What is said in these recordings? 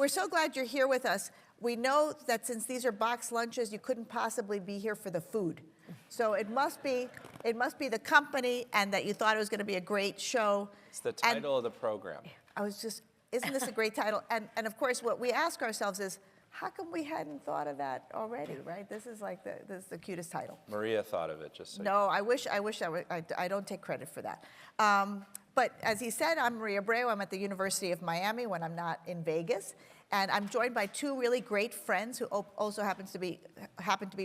we're so glad you're here with us. We know that since these are boxed lunches, you couldn't possibly be here for the food. So it must be the company, and that you thought it was going to be a great show. It's the title of the program. Isn't this a great title? And of course, what we ask ourselves is, how come we hadn't thought of that already, right? This is the cutest title. Maria thought of it, just so. No, I wish I don't take credit for that. But as he said, I'm Maria Abreu. I'm at the University of Miami when I'm not in Vegas. And I'm joined by two really great friends who also happen to be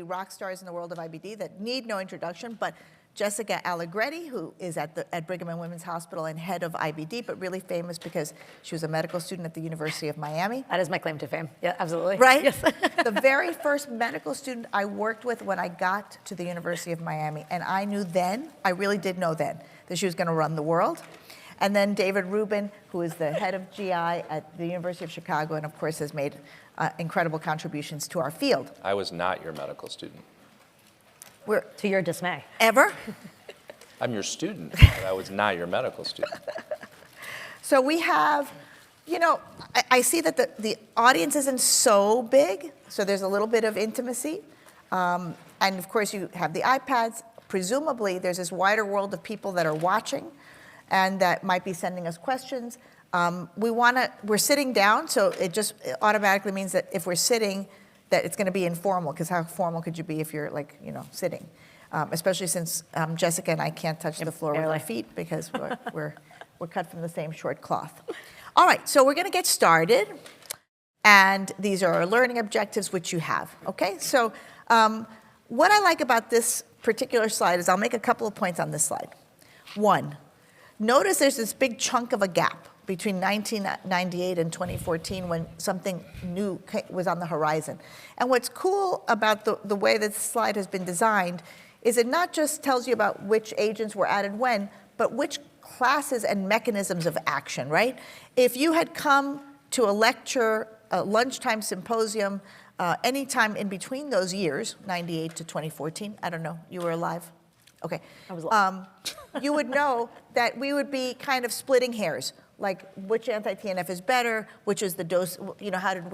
rock stars in the world of IBD that need no introduction, but Jessica Allegretti, who is at Brigham and Women's Hospital and head of IBD, but really famous because she was a medical student at the University of Miami. That is my claim to fame. Yeah, absolutely. Right? Yes. The very first medical student I worked with when I got to the University of Miami, and I knew then, I really did know then, that she was going to run the world. And then David Rubin, who is the head of GI at the University of Chicago, and of course has made incredible contributions to our field. I was not your medical student. To your dismay. Ever? I'm your student, but I was not your medical student. So we have, I see that the audience isn't so big, so there's a little bit of intimacy. And of course you have the iPads. Presumably there's this wider world of people that are watching and that might be sending us questions. We're sitting down, so it automatically means that if we're sitting, that it's going to be informal, because how formal could you be if you're sitting? Especially since Jessica and I can't touch the floor with our feet because we're cut from the same short cloth. All right, so we're going to get started, and these are our learning objectives, which you have. Okay, so what I like about this particular slide is I'll make a couple of points on this slide. One, notice there's this big chunk of a gap between 1998 and 2014 when something new was on the horizon. And what's cool about the way that this slide has been designed is it not just tells you about which agents were added when, but which classes and mechanisms of action, right? If you had come to a lecture, a lunchtime symposium, anytime in between those years, 98 to 2014, I don't know, you were alive? Okay. I was alive. You would know that we would be kind of splitting hairs. Like which anti-TNF is better, which is the dose, how did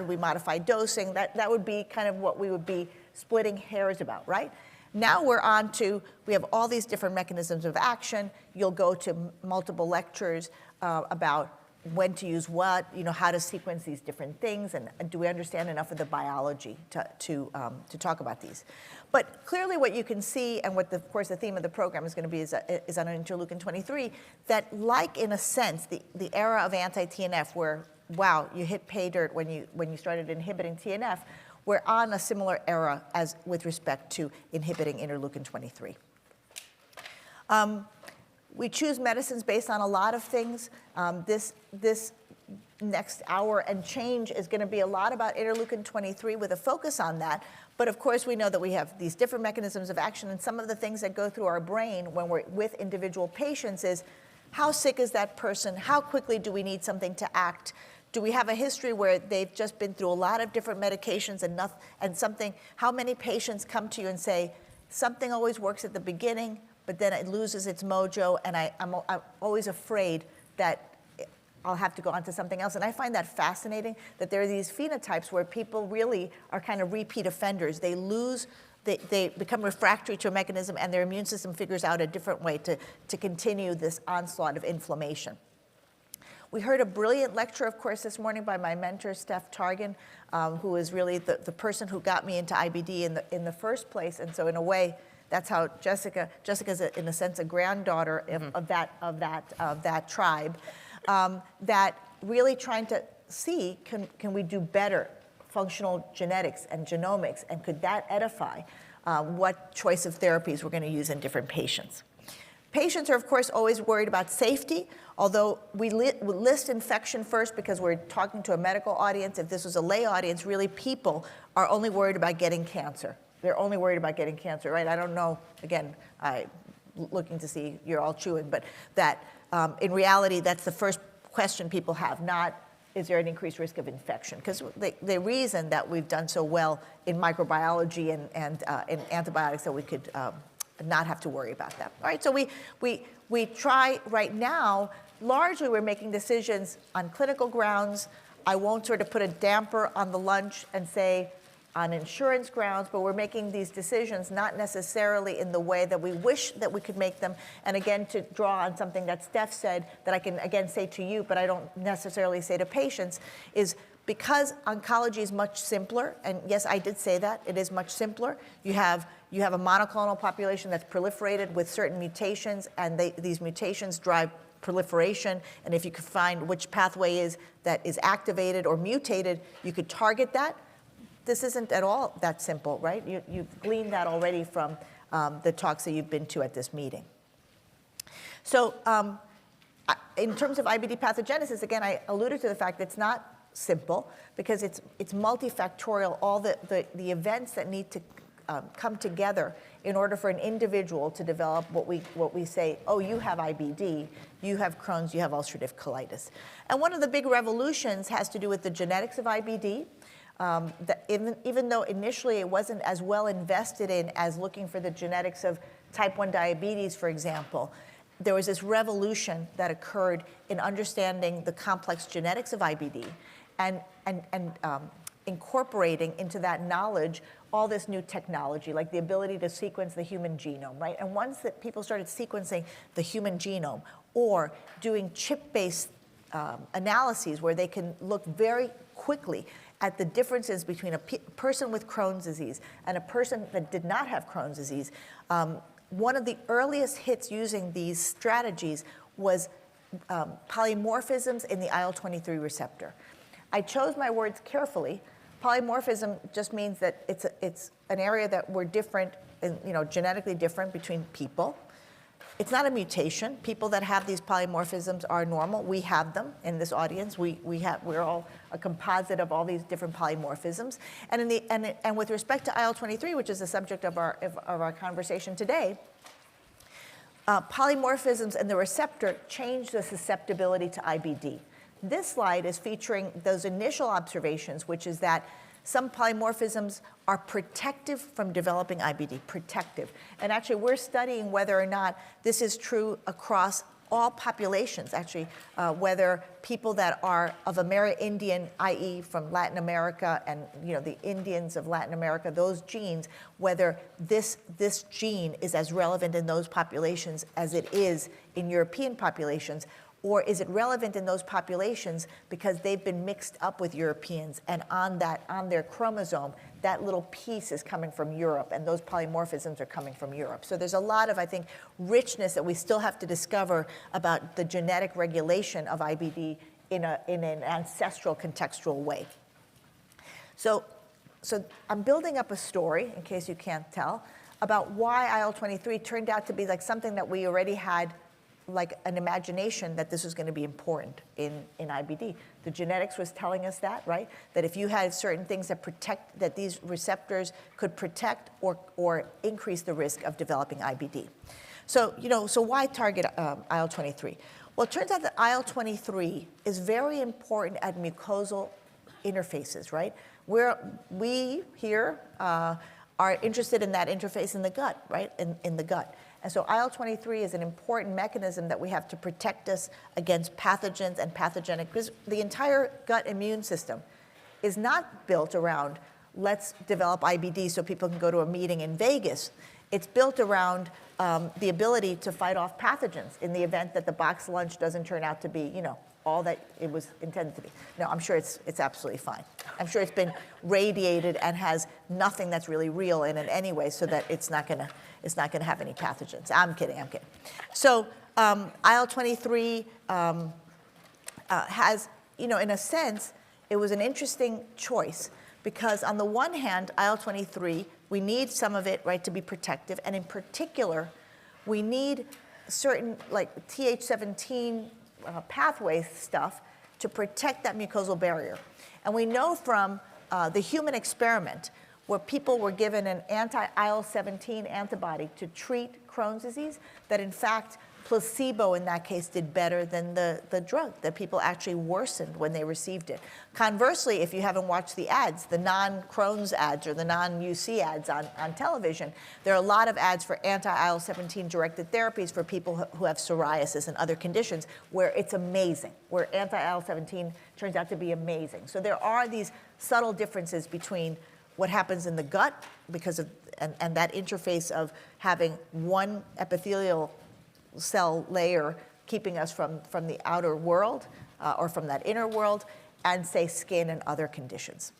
we modify dosing? That would be kind of what we would be splitting hairs about, right? Now we're on to, we have all these different mechanisms of action. You'll go to multiple lectures about when to use what, how to sequence these different things, and do we understand enough of the biology to talk about these. But clearly what you can see, and what of course the theme of the program is going to be is on interleukin-23, that like in a sense, the era of anti-TNF where, wow, you hit pay dirt when you started inhibiting TNF, we're on a similar era as with respect to inhibiting interleukin-23. We choose medicines based on a lot of things. This next hour and change is going to be a lot about interleukin-23 with a focus on that. But of course, we know that we have these different mechanisms of action, and some of the things that go through our brain when we're with individual patients is, how sick is that person? How quickly do we need something to act? Do we have a history where they've just been through a lot of different medications and something? How many patients come to you and say, something always works at the beginning, but then it loses its mojo, and I'm always afraid that I'll have to go on to something else. And I find that fascinating, that there are these phenotypes where people really are kind of repeat offenders. They become refractory to a mechanism, and their immune system figures out a different way to continue this onslaught of inflammation. We heard a brilliant lecture, of course, this morning by my mentor, Steph Targan, who is really the person who got me into IBD in the first place. And so in a way, that's how Jessica's in a sense a granddaughter of that tribe. That really trying to see, can we do better functional genetics and genomics, and could that edify what choice of therapies we're going to use in different patients. Patients are, of course, always worried about safety, although we list infection first because we're talking to a medical audience. If this was a lay audience, really people are only worried about getting cancer. They're only worried about getting cancer, right? I don't know, again, looking to see you're all chewing, but that in reality, that's the first question people have, not is there an increased risk of infection? Because the reason that we've done so well in microbiology and in antibiotics that we could not have to worry about that. All right, so we try right now, largely we're making decisions on clinical grounds, I won't sort of put a damper on the lunch and say on insurance grounds, but we're making these decisions not necessarily in the way that we wish that we could make them. And again, to draw on something that Steph said that I can again say to you, but I don't necessarily say to patients, is because oncology is much simpler, and yes, I did say that, it is much simpler. You have a monoclonal population that's proliferated with certain mutations, and these mutations drive proliferation, and if you could find which pathway that is activated or mutated, you could target that. This isn't at all that simple, right? You've gleaned that already from the talks that you've been to at this meeting. So in terms of IBD pathogenesis, again, I alluded to the fact that it's not simple because it's multifactorial, all the events that need to come together in order for an individual to develop what we say, oh, you have IBD, you have Crohn's, you have ulcerative colitis. And one of the big revolutions has to do with the genetics of IBD. That even though initially it wasn't as well invested in as looking for the genetics of type 1 diabetes, for example, there was this revolution that occurred in understanding the complex genetics of IBD and incorporating into that knowledge all this new technology, like the ability to sequence the human genome, right? And once that people started sequencing the human genome or doing chip-based analyses where they can look very quickly at the differences between a person with Crohn's disease and a person that did not have Crohn's disease, one of the earliest hits using these strategies was polymorphisms in the IL-23 receptor. I chose my words carefully. Polymorphism just means that it's an area that we're different, genetically different between people. It's not a mutation. People that have these polymorphisms are normal. We have them in this audience. We're all a composite of all these different polymorphisms. And with respect to IL-23, which is the subject of our conversation today, polymorphisms in the receptor change the susceptibility to IBD. This slide is featuring those initial observations, which is that some polymorphisms are protective from developing IBD, protective. And actually, we're studying whether or not this is true across all populations, actually, whether people that are of Amerindian, i.e. from Latin America, and the Indians of Latin America, those genes, whether this gene is as relevant in those populations as it is in European populations, or is it relevant in those populations because they've been mixed up with Europeans, and on their chromosome, that little piece is coming from Europe, and those polymorphisms are coming from Europe. So there's a lot of, I think, richness that we still have to discover about the genetic regulation of IBD in an ancestral contextual way. So I'm building up a story, in case you can't tell, about why IL-23 turned out to be like something that we already had like an imagination that this was going to be important in IBD. The genetics was telling us that, right? That if you had certain things that these receptors could protect or increase the risk of developing IBD. So why target IL-23? Well, it turns out that IL-23 is very important at mucosal interfaces, right? We here are interested in that interface in the gut, right? In the gut. And so IL-23 is an important mechanism that we have to protect us against pathogens and pathogenic, because the entire gut immune system is not built around, let's develop IBD so people can go to a meeting in Vegas. It's built around the ability to fight off pathogens in the event that the boxed lunch doesn't turn out to be, all that it was intended to be. No, I'm sure it's absolutely fine. I'm sure it's been radiated and has nothing that's really real in it anyway, so that it's not gonna have any pathogens. I'm kidding. So IL-23 has, in a sense, it was an interesting choice because on the one hand, IL-23, we need some of it, right, to be protective, and in particular, we need certain like Th17 pathway stuff to protect that mucosal barrier. And we know from the human experiment where people were given an anti-IL-17 antibody to treat Crohn's disease that in fact placebo in that case did better than the drug, that people actually worsened when they received it. Conversely, if you haven't watched the ads, the non-Crohn's ads or the non-UC ads on television, there are a lot of ads for anti-IL-17 directed therapies for people who have psoriasis and other conditions where it's amazing, where anti-IL-17 turns out to be amazing. So there are these subtle differences between what happens in the gut because of, and that interface of having one epithelial cell layer keeping us from the outer world or from that inner world, and say skin and other conditions.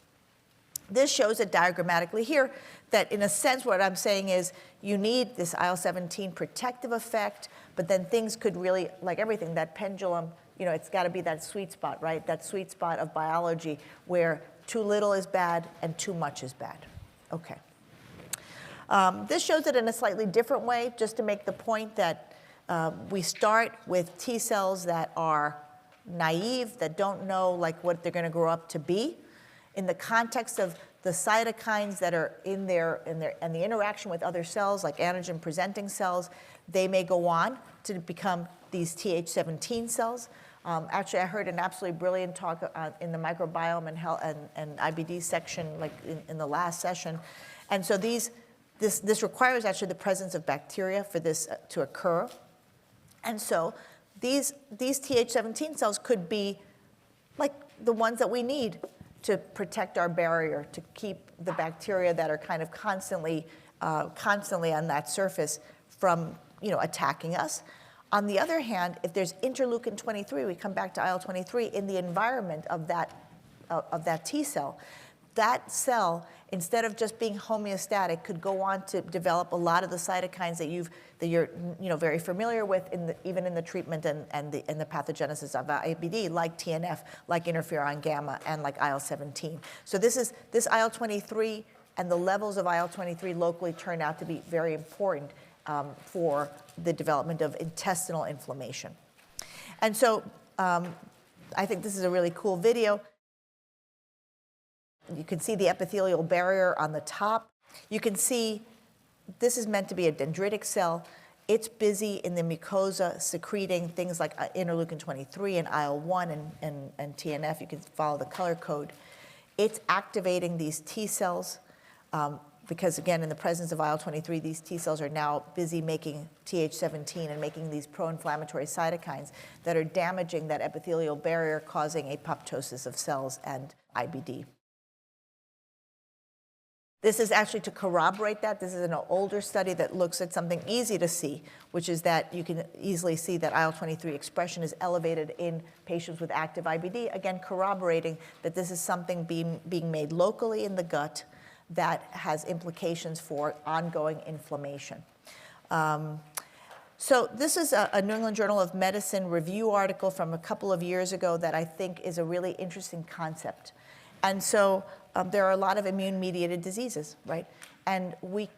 This shows it diagrammatically here that in a sense what I'm saying is you need this IL-17 protective effect, but then things could really, like everything, that pendulum, you know, it's got to be that sweet spot, right? That sweet spot of biology where too little is bad and too much is bad. Okay. This shows it in a slightly different way, just to make the point that we start with T cells that are naive, that don't know like what they're going to grow up to be. In the context of the cytokines that are in there and the interaction with other cells, like antigen-presenting cells, they may go on to become these Th17 cells. Actually, I heard an absolutely brilliant talk in the microbiome and health and IBD section, like in the last session. And so this requires actually the presence of bacteria for this to occur. And so these Th17 cells could be like the ones that we need to protect our barrier, to keep the bacteria that are kind of constantly on that surface from, you know, attacking us. On the other hand, if there's interleukin-23, we come back to IL-23, in the environment of that T cell, that cell, instead of just being homeostatic, could go on to develop a lot of the cytokines that you're very familiar with even in the treatment and the pathogenesis of IBD, like TNF, like interferon gamma, and like IL-17. So this IL-23 and the levels of IL-23 locally turn out to be very important for the development of intestinal inflammation. And so I think this is a really cool video. You can see the epithelial barrier on the top. You can see this is meant to be a dendritic cell. It's busy in the mucosa secreting things like interleukin-23 and IL-1 and TNF. You can follow the color code. It's activating these T cells because, again, in the presence of IL-23, these T cells are now busy making Th17 and making these pro-inflammatory cytokines that are damaging that epithelial barrier, causing apoptosis of cells and IBD. This is actually to corroborate that. This is an older study that looks at something easy to see, which is that you can easily see that IL-23 expression is elevated in patients with active IBD, again corroborating that this is something being made locally in the gut that has implications for ongoing inflammation. So this is a New England Journal of Medicine review article from a couple of years ago that I think is a really interesting concept. And so there are a lot of immune-mediated diseases, right? And we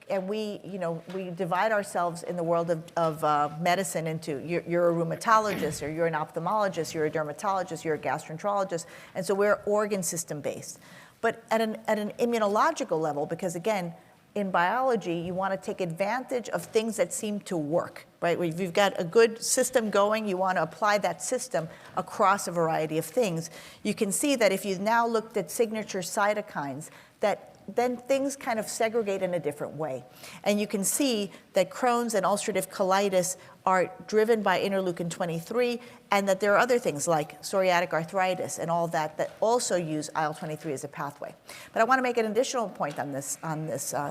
divide ourselves in the world of medicine into you're a rheumatologist, or you're an ophthalmologist, you're a dermatologist, you're a gastroenterologist, and so we're organ system based. But at an immunological level, because again, in biology, you want to take advantage of things that seem to work, right? If you've got a good system going, you want to apply that system across a variety of things. You can see that if you've now looked at signature cytokines, that then things kind of segregate in a different way. And you can see that Crohn's and ulcerative colitis are driven by interleukin-23, and that there are other things like psoriatic arthritis and all that that also use IL-23 as a pathway. But I want to make an additional point on this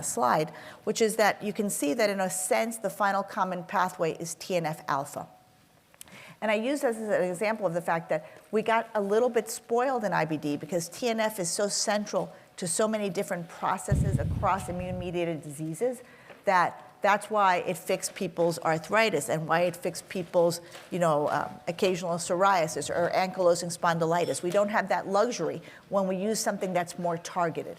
slide, which is that you can see that in a sense the final common pathway is TNF-alpha. And I use this as an example of the fact that we got a little bit spoiled in IBD because TNF is so central to so many different processes across immune-mediated diseases that's why it fixed people's arthritis and why it fixed people's, occasional psoriasis or ankylosing spondylitis. We don't have that luxury when we use something that's more targeted.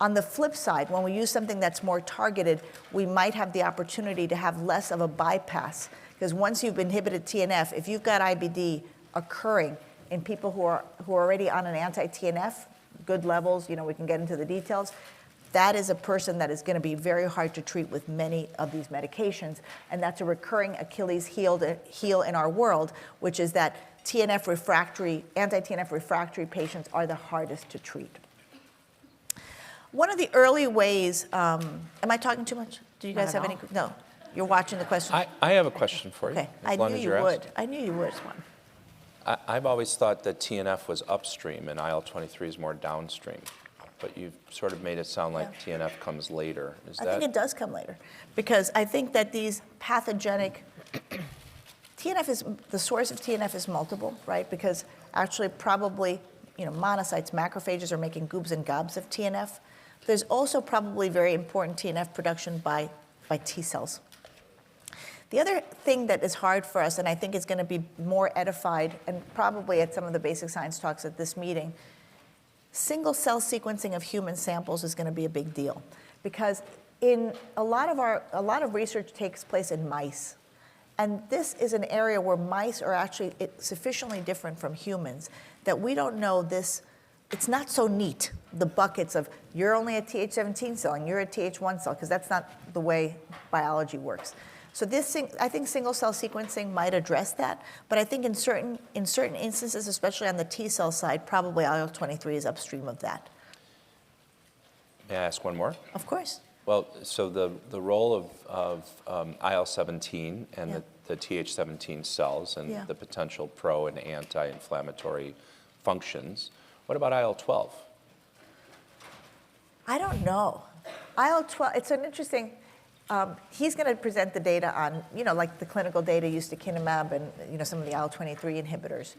On the flip side, when we use something that's more targeted, we might have the opportunity to have less of a bypass. Because once you've inhibited TNF, if you've got IBD occurring in people who are already on an anti-TNF, good levels, we can get into the details, that is a person that is going to be very hard to treat with many of these medications. And that's a recurring Achilles heel in our world, which is that TNF refractory, anti-TNF refractory patients are the hardest to treat. One of the early ways, am I talking too much? Do you guys have any? No, you're watching the question. I have a question for you, Okay, as long as you're asked. I knew you would. I've always thought that TNF was upstream and IL-23 is more downstream, but you've sort of made it sound like TNF comes later. Is I that? think it does come later, because I think that these pathogenic, the source of TNF is multiple, right? Because actually probably, monocytes, macrophages are making goobs and gobs of TNF. There's also probably very important TNF production by T cells. The other thing that is hard for us, and I think is going to be more edified, and probably at some of the basic science talks at this meeting, single cell sequencing of human samples is going to be a big deal, because in a lot of research takes place in mice, and this is an area where mice are actually sufficiently different from humans that we don't know this. It's not so neat, the buckets of you're only a Th17 cell and you're a Th1 cell, because that's not the way biology works. So I think single cell sequencing might address that, but I think in certain instances, especially on the T cell side, probably IL-23 is upstream of that. May I ask one more? Of course. Well, so the role of IL-17 and the Th17 cells and the potential pro and anti-inflammatory functions. What about IL-12? I don't know. IL-12, it's an interesting, he's going to present the data on, like the clinical data, ustekinumab and, some of the IL-23 inhibitors.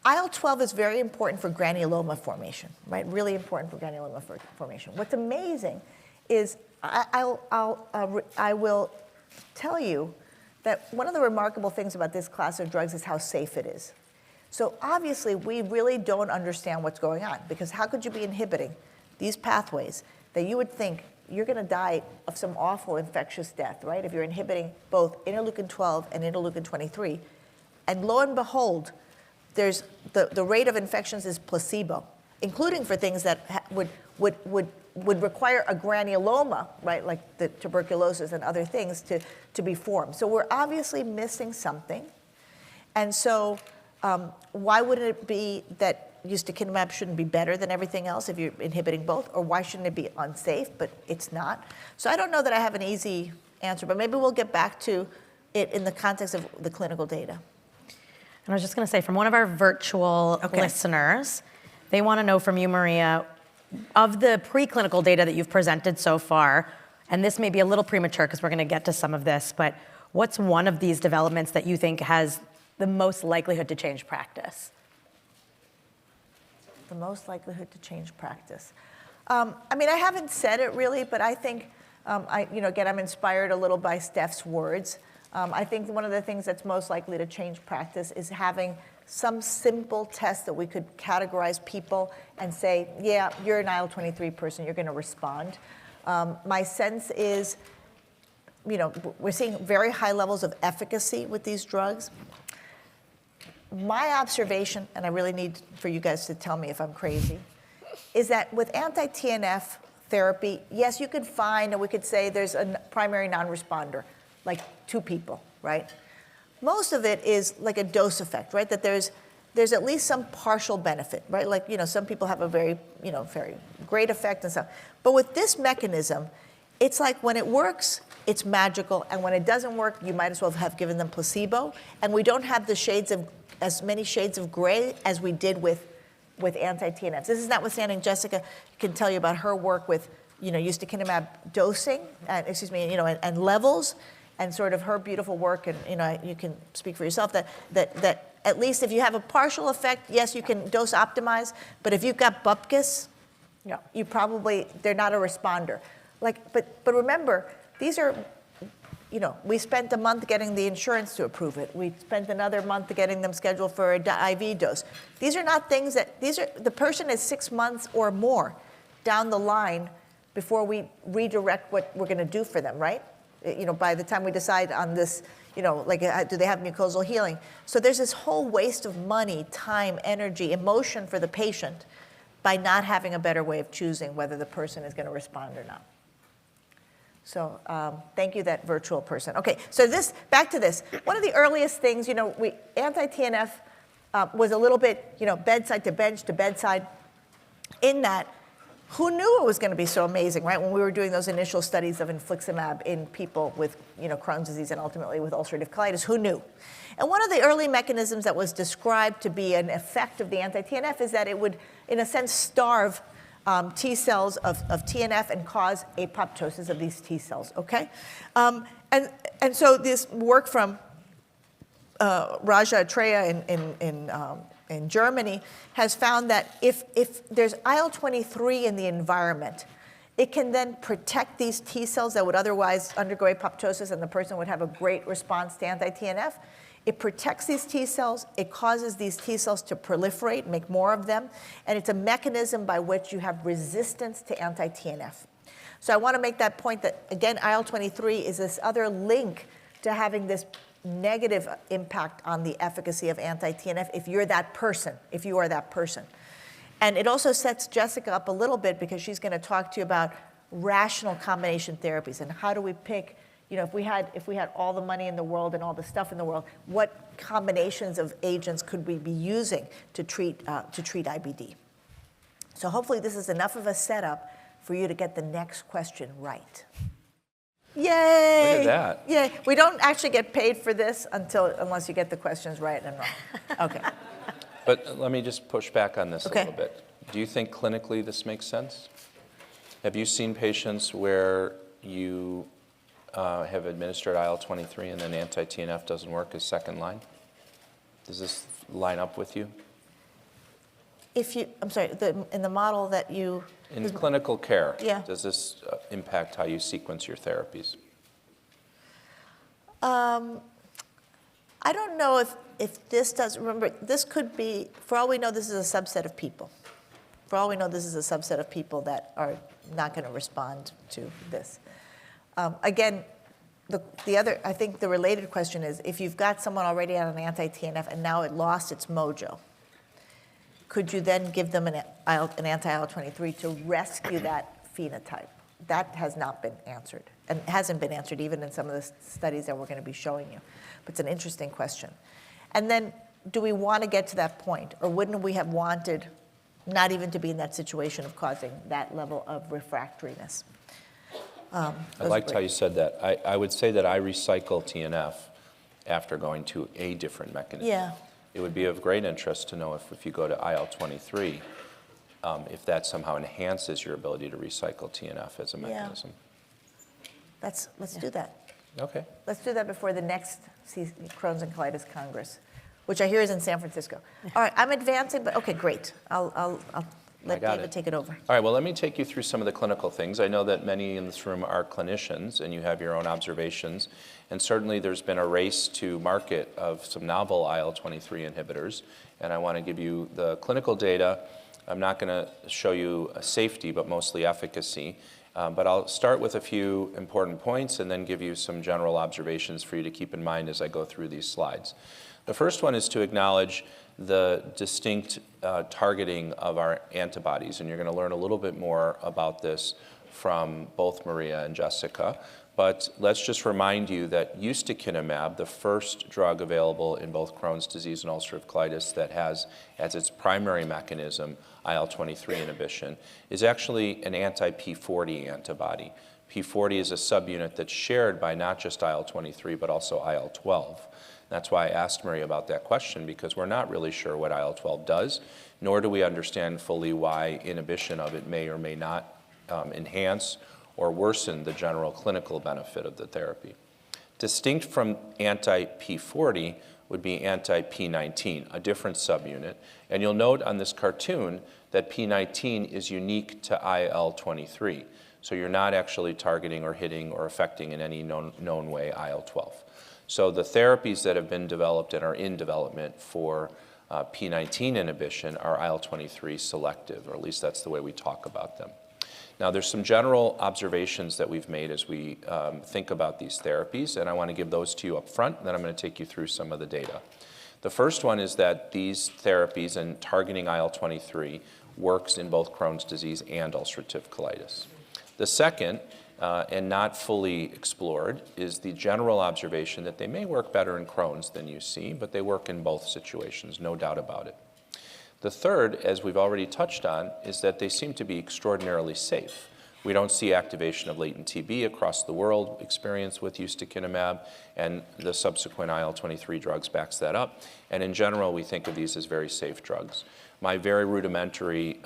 IL-12 is very important for granuloma formation, right? Really important for granuloma formation. What's amazing is I will tell you that one of the remarkable things about this class of drugs is how safe it is. So obviously, we really don't understand what's going on, because how could you be inhibiting these pathways that you would think you're going to die of some awful infectious death, right? If you're inhibiting both interleukin-12 and interleukin-23, and lo and behold, there's the rate of infections is placebo, including for things that would require a granuloma, right, like the tuberculosis and other things to be formed. So we're obviously missing something, and so. Why wouldn't it be that ustekinumab shouldn't be better than everything else if you're inhibiting both? Or why shouldn't it be unsafe, but it's not? So I don't know that I have an easy answer, but maybe we'll get back to it in the context of the clinical data. And I was just going to say, from one of our virtual listeners, they want to know from you, Maria, of the preclinical data that you've presented so far, and this may be a little premature because we're going to get to some of this, but what's one of these developments that you think has the most likelihood to change practice? The most likelihood to change practice. I haven't said it really, but I think, again, I'm inspired a little by Steph's words. I think one of the things that's most likely to change practice is having some simple test that we could categorize people and say, yeah, you're an IL-23 person, you're going to respond. My sense is, we're seeing very high levels of efficacy with these drugs. My observation, and I really need for you guys to tell me if I'm crazy, is that with anti-TNF therapy, yes, you could find, and we could say there's a primary non-responder, like 2 people, right? Most of it is like a dose effect, right? That there's at least some partial benefit, right? Like, some people have a very, very great effect and stuff. But with this mechanism, it's like when it works, it's magical, and when it doesn't work, you might as well have given them placebo, and we don't have as many shades of gray as we did with anti-TNFs. This is notwithstanding Jessica can tell you about her work with, ustekinumab dosing, and levels, and sort of her beautiful work, and you can speak for yourself that at least if you have a partial effect, yes, you can dose optimize, but if you've got bupkis, they're not a responder. But remember, these are. We spent a month getting the insurance to approve it. We spent another month getting them scheduled for an IV dose. These are not things the person is 6 months or more down the line before we redirect what we're going to do for them, right? By the time we decide on this, do they have mucosal healing? So there's this whole waste of money, time, energy, emotion for the patient by not having a better way of choosing whether the person is going to respond or not. So thank you, that virtual person. Okay, so back to this. One of the earliest things, anti-TNF was a little bit, bedside to bench to bedside, in that who knew it was going to be so amazing, right? When we were doing those initial studies of infliximab in people with, Crohn's disease and ultimately with ulcerative colitis, who knew? And one of the early mechanisms that was described to be an effect of the anti-TNF is that it would, in a sense, starve T cells of TNF and cause apoptosis of these T cells, okay? And so this work from Raja Atreya in Germany has found that if there's IL-23 in the environment, it can then protect these T cells that would otherwise undergo apoptosis and the person would have a great response to anti-TNF. It protects these T cells, it causes these T cells to proliferate, make more of them, and it's a mechanism by which you have resistance to anti-TNF. So I want to make that point that, again, IL-23 is this other link to having this negative impact on the efficacy of anti-TNF if you are that person. And it also sets Jessica up a little bit because she's going to talk to you about rational combination therapies and how do we pick, if we had all the money in the world and all the stuff in the world, what combinations of agents could we be using to treat IBD? So hopefully this is enough of a setup for you to get the next question right. Yay! Look at that. Yay! We don't actually get paid for this unless you get the questions right and wrong. Okay. But let me just push back on this a Okay. little bit. Do you think clinically this makes sense? Have you seen patients where you have administered IL-23 and then anti-TNF doesn't work as second line? Does this line up with you? I'm sorry, in the model that you... In clinical care, Yeah. does this impact how you sequence your therapies? I don't know if this does, remember, this could be, for all we know, this is a subset of people. For all we know, this is a subset of people that are not going to respond to this. Again, I think the related question is, if you've got someone already on an anti-TNF and now it lost its mojo, could you then give them an anti-IL-23 to rescue that phenotype? That has not been answered, and hasn't been answered even in some of the studies that we're going to be showing you. But it's an interesting question. And then, do we want to get to that point, or wouldn't we have wanted not even to be in that situation of causing that level of refractoriness? I liked how you said that. I would say that I recycle TNF after going to a different mechanism. Yeah. It would be of great interest to know if you go to IL-23, if that somehow enhances your ability to recycle TNF as a mechanism. Let's do that. Okay. Let's do that before the next Crohn's and Colitis Congress, which I hear is in San Francisco. All right, I'm advancing, but okay, great. I'll let David take it over. All right, well, let me take you through some of the clinical things. I know that many in this room are clinicians, and you have your own observations. And certainly there's been a race to market of some novel IL-23 inhibitors. And I want to give you the clinical data. I'm not going to show you safety, but mostly efficacy. But I'll start with a few important points and then give you some general observations for you to keep in mind as I go through these slides. The first one is to acknowledge the distinct targeting of our antibodies. And you're going to learn a little bit more about this from both Maria and Jessica. But let's just remind you that ustekinumab, the first drug available in both Crohn's disease and ulcerative colitis that has as its primary mechanism IL-23 inhibition, is actually an anti-P40 antibody. P40 is a subunit that's shared by not just IL-23, but also IL-12. That's why I asked Maria about that question, because we're not really sure what IL-12 does, nor do we understand fully why inhibition of it may or may not enhance or worsen the general clinical benefit of the therapy. Distinct from anti-P40 would be anti-P19, a different subunit. And you'll note on this cartoon that P19 is unique to IL-23. So you're not actually targeting or hitting or affecting in any known way IL-12. So the therapies that have been developed and are in development for P19 inhibition are IL-23 selective, or at least that's the way we talk about them. Now, there's some general observations that we've made as we think about these therapies, and I want to give those to you up front, and then I'm going to take you through some of the data. The first one is that these therapies and targeting IL-23 works in both Crohn's disease and ulcerative colitis. The second, and not fully explored, is the general observation that they may work better in Crohn's than UC, but they work in both situations, no doubt about it. The third, as we've already touched on, is that they seem to be extraordinarily safe. We don't see activation of latent TB across the world experience with ustekinumab, and the subsequent IL-23 drugs backs that up. And in general, we think of these as very safe drugs. My very rudimentary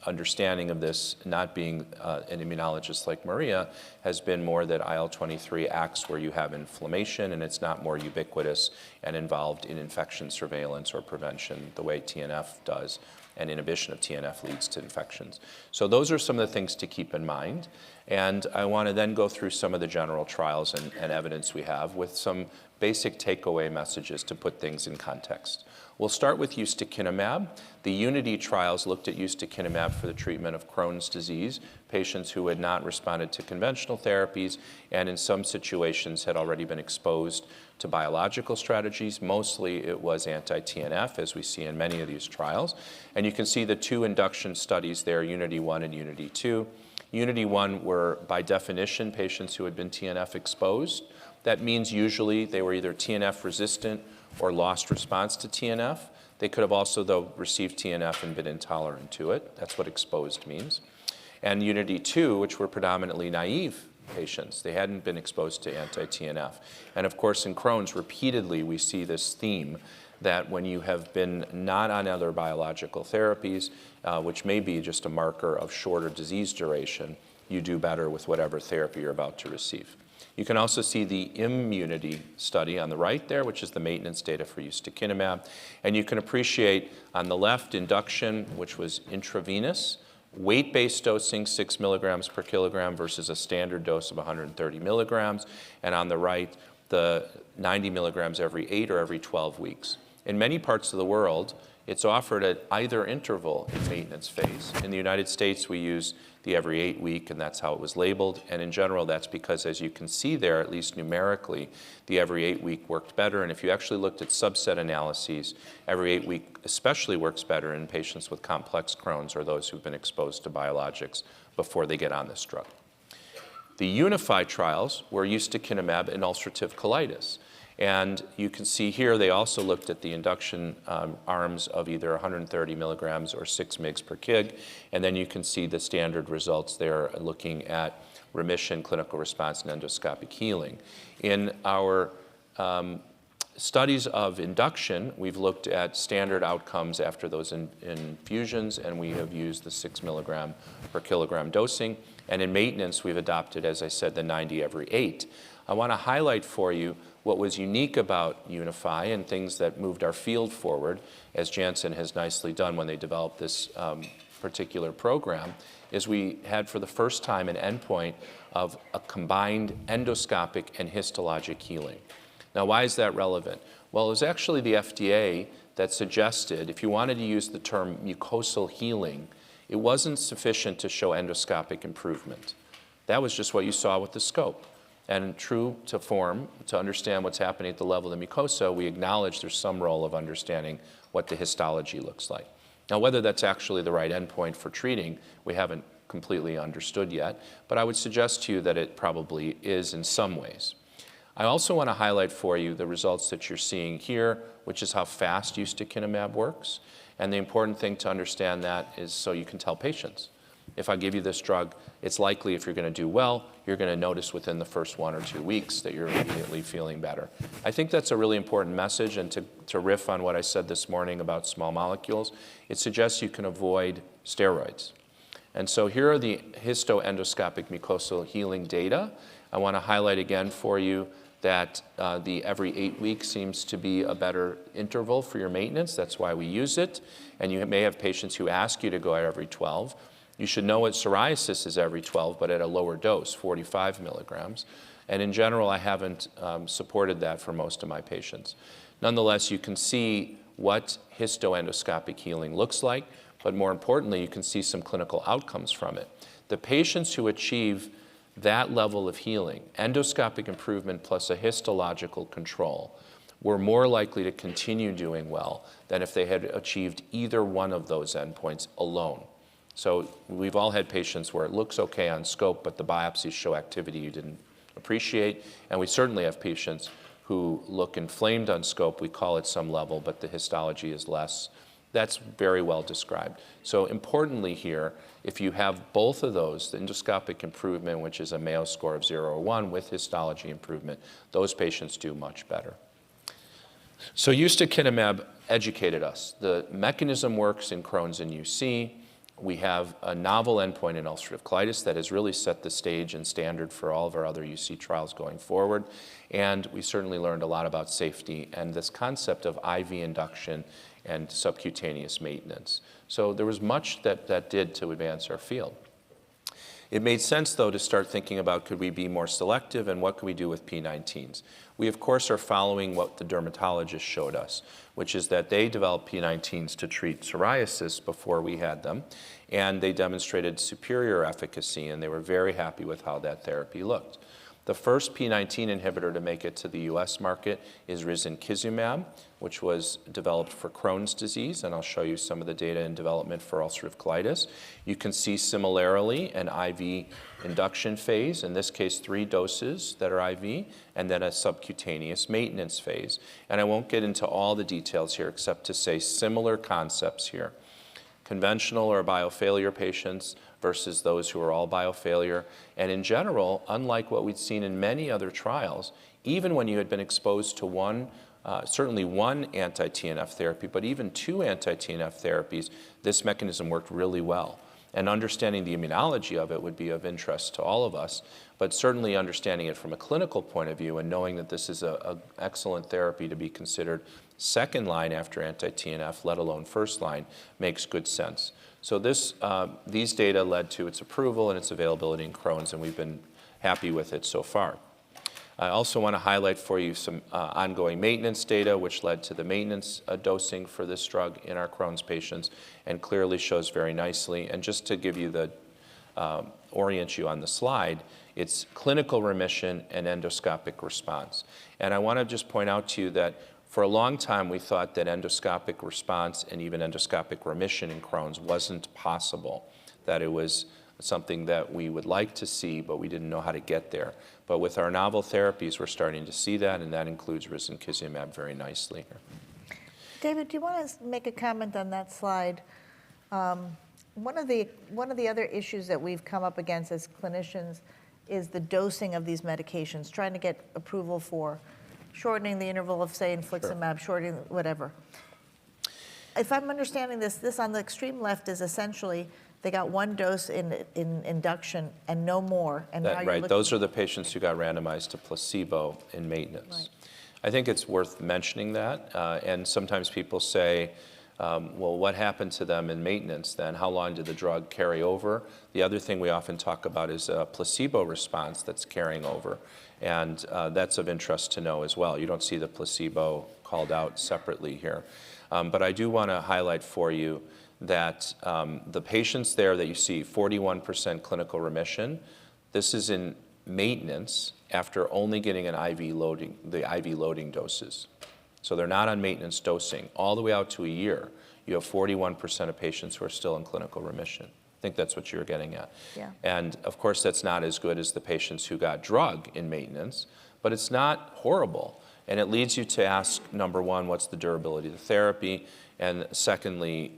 understanding of this, not being an immunologist like Maria, has been more that IL-23 acts where you have inflammation, and it's not more ubiquitous and involved in infection surveillance or prevention the way TNF does, and inhibition of TNF leads to infections. So those are some of the things to keep in mind. And I want to then go through some of the general trials and evidence we have with some basic takeaway messages to put things in context. We'll start with ustekinumab. The UNITY trials looked at ustekinumab for the treatment of Crohn's disease, patients who had not responded to conventional therapies and in some situations had already been exposed to biological strategies. Mostly it was anti-TNF, as we see in many of these trials. And you can see the two induction studies there, UNITY 1 and UNITY 2. UNITY 1 were, by definition, patients who had been TNF exposed. That means usually they were either TNF resistant or lost response to TNF. They could have also, though, received TNF and been intolerant to it. That's what exposed means. And UNITY 2, which were predominantly naive patients. They hadn't been exposed to anti-TNF. And of course, in Crohn's, repeatedly we see this theme that when you have been not on other biological therapies, which may be just a marker of shorter disease duration, you do better with whatever therapy you're about to receive. You can also see the immunity study on the right there, which is the maintenance data for ustekinumab. And you can appreciate on the left induction, which was intravenous, weight-based dosing, 6 milligrams per kilogram versus a standard dose of 130 milligrams. And on the right, the 90 milligrams every 8 or every 12 weeks. In many parts of the world, it's offered at either interval in maintenance phase. In the United States, we use the every 8 week, and that's how it was labeled. And in general, that's because, as you can see there, at least numerically, the every 8 week worked better. And if you actually looked at subset analyses, every 8 week especially works better in patients with complex Crohn's or those who've been exposed to biologics before they get on this drug. The UNIFY trials were ustekinumab in ulcerative colitis. And you can see here they also looked at the induction arms of either 130 milligrams or 6 mg per kg. And then you can see the standard results there looking at remission, clinical response, and endoscopic healing. In our studies of induction, we've looked at standard outcomes after those infusions, and we have used the 6 milligram per kilogram dosing. And in maintenance, we've adopted, as I said, the 90 every 8. I want to highlight for you what was unique about UNIFY and things that moved our field forward, as Janssen has nicely done when they developed this particular program, is we had for the first time an endpoint of a combined endoscopic and histologic healing. Now, why is that relevant? Well, it was actually the FDA that suggested if you wanted to use the term mucosal healing, it wasn't sufficient to show endoscopic improvement. That was just what you saw with the scope. And true to form, to understand what's happening at the level of the mucosa, we acknowledge there's some role of understanding what the histology looks like. Now, whether that's actually the right endpoint for treating, we haven't completely understood yet, but I would suggest to you that it probably is in some ways. I also want to highlight for you the results that you're seeing here, which is how fast ustekinumab works. And the important thing to understand that is so you can tell patients. If I give you this drug, it's likely if you're going to do well, you're going to notice within the first 1 or 2 weeks that you're immediately feeling better. I think that's a really important message, and to riff on what I said this morning about small molecules, it suggests you can avoid steroids. And so here are the histoendoscopic mucosal healing data. I want to highlight again for you that the every 8 weeks seems to be a better interval for your maintenance. That's why we use it. And you may have patients who ask you to go every 12. You should know what psoriasis is every 12, but at a lower dose, 45 milligrams. And in general, I haven't supported that for most of my patients. Nonetheless, you can see what histoendoscopic healing looks like, but more importantly, you can see some clinical outcomes from it. The patients who achieve that level of healing, endoscopic improvement plus a histological control, were more likely to continue doing well than if they had achieved either one of those endpoints alone. So we've all had patients where it looks okay on scope, but the biopsies show activity you didn't appreciate. And we certainly have patients who look inflamed on scope. We call it some level, but the histology is less. That's very well described. So importantly here, if you have both of those, the endoscopic improvement, which is a Mayo score of 0 or 1, with histology improvement, those patients do much better. So ustekinumab educated us. The mechanism works in Crohn's and UC. We have a novel endpoint in ulcerative colitis that has really set the stage and standard for all of our other UC trials going forward. And we certainly learned a lot about safety and this concept of IV induction and subcutaneous maintenance. So there was much that did to advance our field. It made sense, though, to start thinking about could we be more selective and what could we do with P19s. We, of course, are following what the dermatologists showed us, which is that they developed P19s to treat psoriasis before we had them, and they demonstrated superior efficacy, and they were very happy with how that therapy looked. The first P19 inhibitor to make it to the US market is risankizumab, which was developed for Crohn's disease, and I'll show you some of the data in development for ulcerative colitis. You can see similarly an IV induction phase, in this case 3 doses that are IV, and then a subcutaneous maintenance phase. And I won't get into all the details here except to say similar concepts here. Conventional or biofailure patients versus those who are all biofailure. And in general, unlike what we'd seen in many other trials, even when you had been exposed to certainly one anti-TNF therapy, but even 2 anti-TNF therapies, this mechanism worked really well. And understanding the immunology of it would be of interest to all of us, but certainly understanding it from a clinical point of view and knowing that this is an excellent therapy to be considered second line after anti-TNF, let alone first line, makes good sense. So these data led to its approval and its availability in Crohn's, and we've been happy with it so far. I also want to highlight for you some ongoing maintenance data, which led to the maintenance dosing for this drug in our Crohn's patients, and clearly shows very nicely. And just to give you orient you on the slide, it's clinical remission and endoscopic response. And I want to just point out to you that for a long time, we thought that endoscopic response and even endoscopic remission in Crohn's wasn't possible, that it was something that we would like to see, but we didn't know how to get there. But with our novel therapies, we're starting to see that, and that includes risankizumab very nicely here. David, do you want to make a comment on that slide? One of the other issues that we've come up against as clinicians is the dosing of these medications, trying to get approval for shortening the interval of, say, infliximab, shortening whatever. If I'm understanding this on the extreme left is essentially they got 1 dose in induction and no more. And now right, those are the patients who got randomized to placebo in maintenance. Right. I think it's worth mentioning that, and sometimes people say, well, what happened to them in maintenance then? How long did the drug carry over? The other thing we often talk about is a placebo response that's carrying over. And that's of interest to know as well. You don't see the placebo called out separately here. But I do want to highlight for you that the patients there that you see, 41% clinical remission, this is in maintenance after only getting an IV loading, the IV loading doses. So they're not on maintenance dosing. All the way out to a year, you have 41% of patients who are still in clinical remission. I think that's what you're getting at. Yeah. And of course, that's not as good as the patients who got drug in maintenance, but it's not horrible. And it leads you to ask, number one, what's the durability of the therapy? And secondly,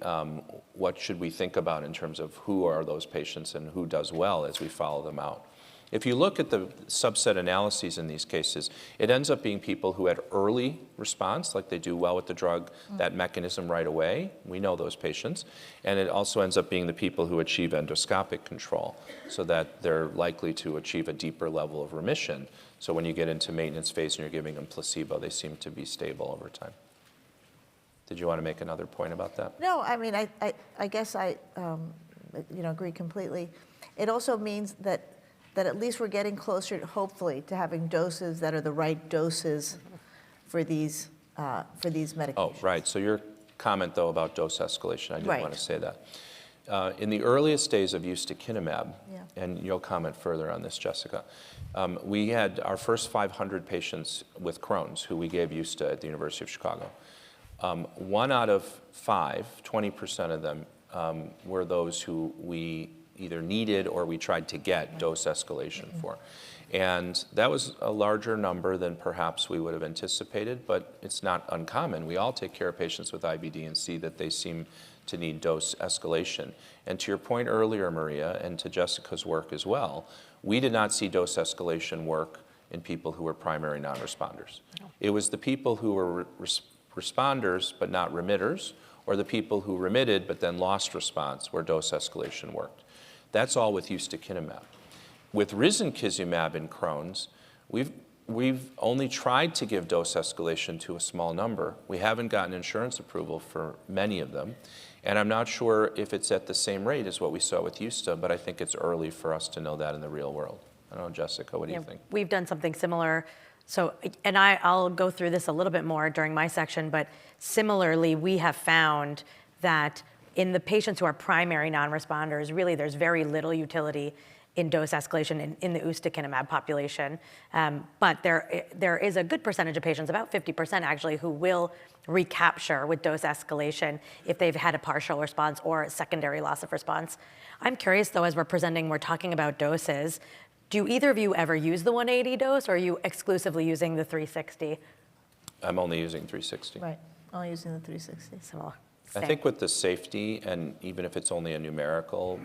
what should we think about in terms of who are those patients and who does well as we follow them out? If you look at the subset analyses in these cases, it ends up being people who had early response, like they do well with the drug, that mechanism right away. We know those patients. And it also ends up being the people who achieve endoscopic control, so that they're likely to achieve a deeper level of remission. So when you get into maintenance phase and you're giving them placebo, they seem to be stable over time. Did you want to make another point about that? No, I mean, I guess I agree completely. It also means that at least we're getting closer, hopefully, to having doses that are the right doses for these medications. Oh, right. So your comment, though, about dose escalation, I did want to say that. In the earliest days of ustekinumab, Yeah. and you'll comment further on this, Jessica, we had our first 500 patients with Crohn's who we gave Usta at the University of Chicago. 1 out of 5, 20% of them, were those who we either needed or we tried to get dose escalation for. And that was a larger number than perhaps we would have anticipated, but it's not uncommon. We all take care of patients with IBD and see that they seem to need dose escalation. And to your point earlier, Maria, and to Jessica's work as well, we did not see dose escalation work in people who were primary non-responders. It was the people who were responders but not remitters, or the people who remitted but then lost response where dose escalation worked. That's all with ustekinumab. With risankizumab in Crohn's, we've only tried to give dose escalation to a small number. We haven't gotten insurance approval for many of them, and I'm not sure if it's at the same rate as what we saw with Usta, but I think it's early for us to know that in the real world. I don't know, Jessica, what do you think? We've done something similar. So, and I'll go through this a little bit more during my section, but similarly, we have found that in the patients who are primary non-responders, really there's very little utility in dose escalation in the ustekinumab population. But there is a good percentage of patients, about 50% actually, who will recapture with dose escalation if they've had a partial response or a secondary loss of response. I'm curious though, as we're presenting, we're talking about doses. Do either of you ever use the 180 dose, or are you exclusively using the 360? I'm only using 360. Right, only using the 360. Similar. I think with the safety, and even if it's only a numerical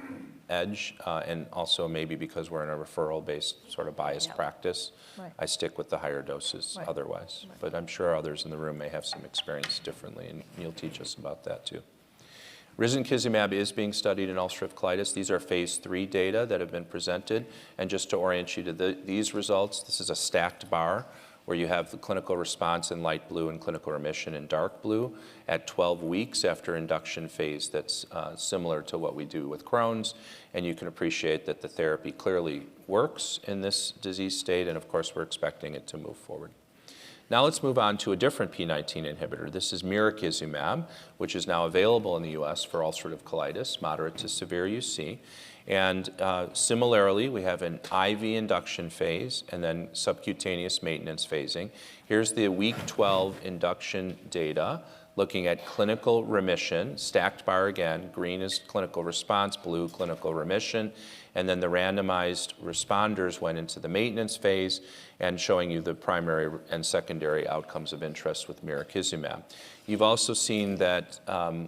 edge, and also maybe because we're in a referral-based sort of biased practice, Right. I stick with the higher doses Right. otherwise. But I'm sure others in the room may have some experience differently, and you'll teach us about that too. Risankizumab is being studied in ulcerative colitis. These are phase 3 data that have been presented. And just to orient you to these results, this is a stacked bar where you have the clinical response in light blue and clinical remission in dark blue at 12 weeks after induction phase. That's similar to what we do with Crohn's. And you can appreciate that the therapy clearly works in this disease state. And of course, we're expecting it to move forward. Now let's move on to a different P19 inhibitor. This is mirikizumab, which is now available in the US for ulcerative colitis, moderate to severe UC. And similarly, we have an IV induction phase and then subcutaneous maintenance phasing. Here's the week 12 induction data looking at clinical remission, stacked bar again, green is clinical response, blue clinical remission, and then the randomized responders went into the maintenance phase and showing you the primary and secondary outcomes of interest with mirikizumab. You've also seen that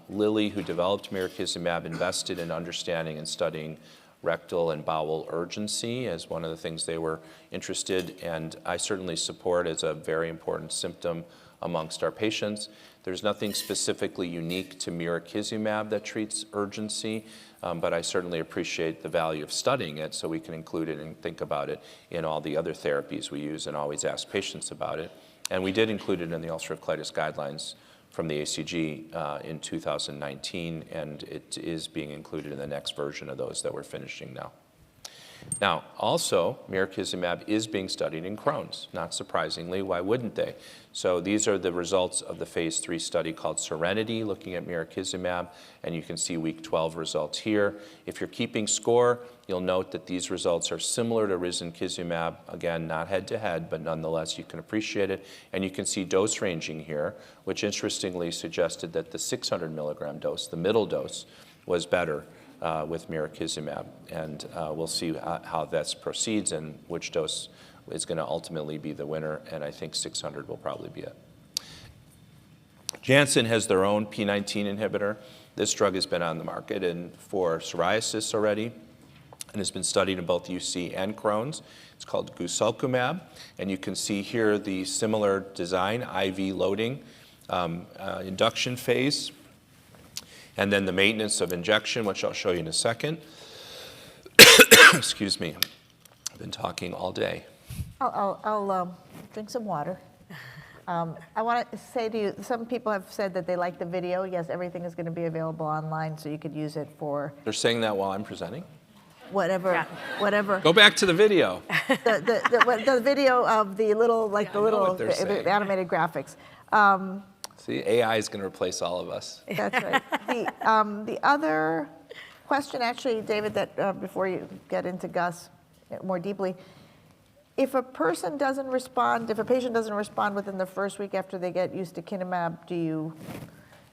Lilly, who developed mirikizumab, invested in understanding and studying rectal and bowel urgency as one of the things they were interested in, and I certainly support as a very important symptom amongst our patients. There's nothing specifically unique to mirikizumab that treats urgency, but I certainly appreciate the value of studying it so we can include it and think about it in all the other therapies we use and always ask patients about it. And we did include it in the ulcerative colitis guidelines from the ACG in 2019, and it is being included in the next version of those that we're finishing now. Now, also, mirikizumab is being studied in Crohn's. Not surprisingly, why wouldn't they? So these are the results of the phase 3 study called Serenity, looking at mirikizumab, and you can see week 12 results here. If you're keeping score, you'll note that these results are similar to risankizumab. Again, not head-to-head, but nonetheless, you can appreciate it. And you can see dose ranging here, which interestingly suggested that the 600 milligram dose, the middle dose, was better with mirikizumab, and we'll see how this proceeds and which dose is going to ultimately be the winner, and I think 600 will probably be it. Janssen has their own P19 inhibitor. This drug has been on the market for psoriasis already and has been studied in both UC and Crohn's. It's called guselkumab, and you can see here the similar design, IV loading, induction phase, and then the maintenance of injection, which I'll show you in a second. Excuse me, I've been talking all day. I'll drink some water. I want to say to you, some people have said that they like the video. Yes, everything is going to be available online, so you could use it for They're saying that while I'm presenting? whatever. Go back to the video. The video of the little, like the little what they're saying. the animated graphics. See, AI is going to replace all of us. That's right. The other question, actually, David, that before you get into Gus more deeply, if a person doesn't respond, if a patient doesn't respond within the first week after they get ustekinumab, do you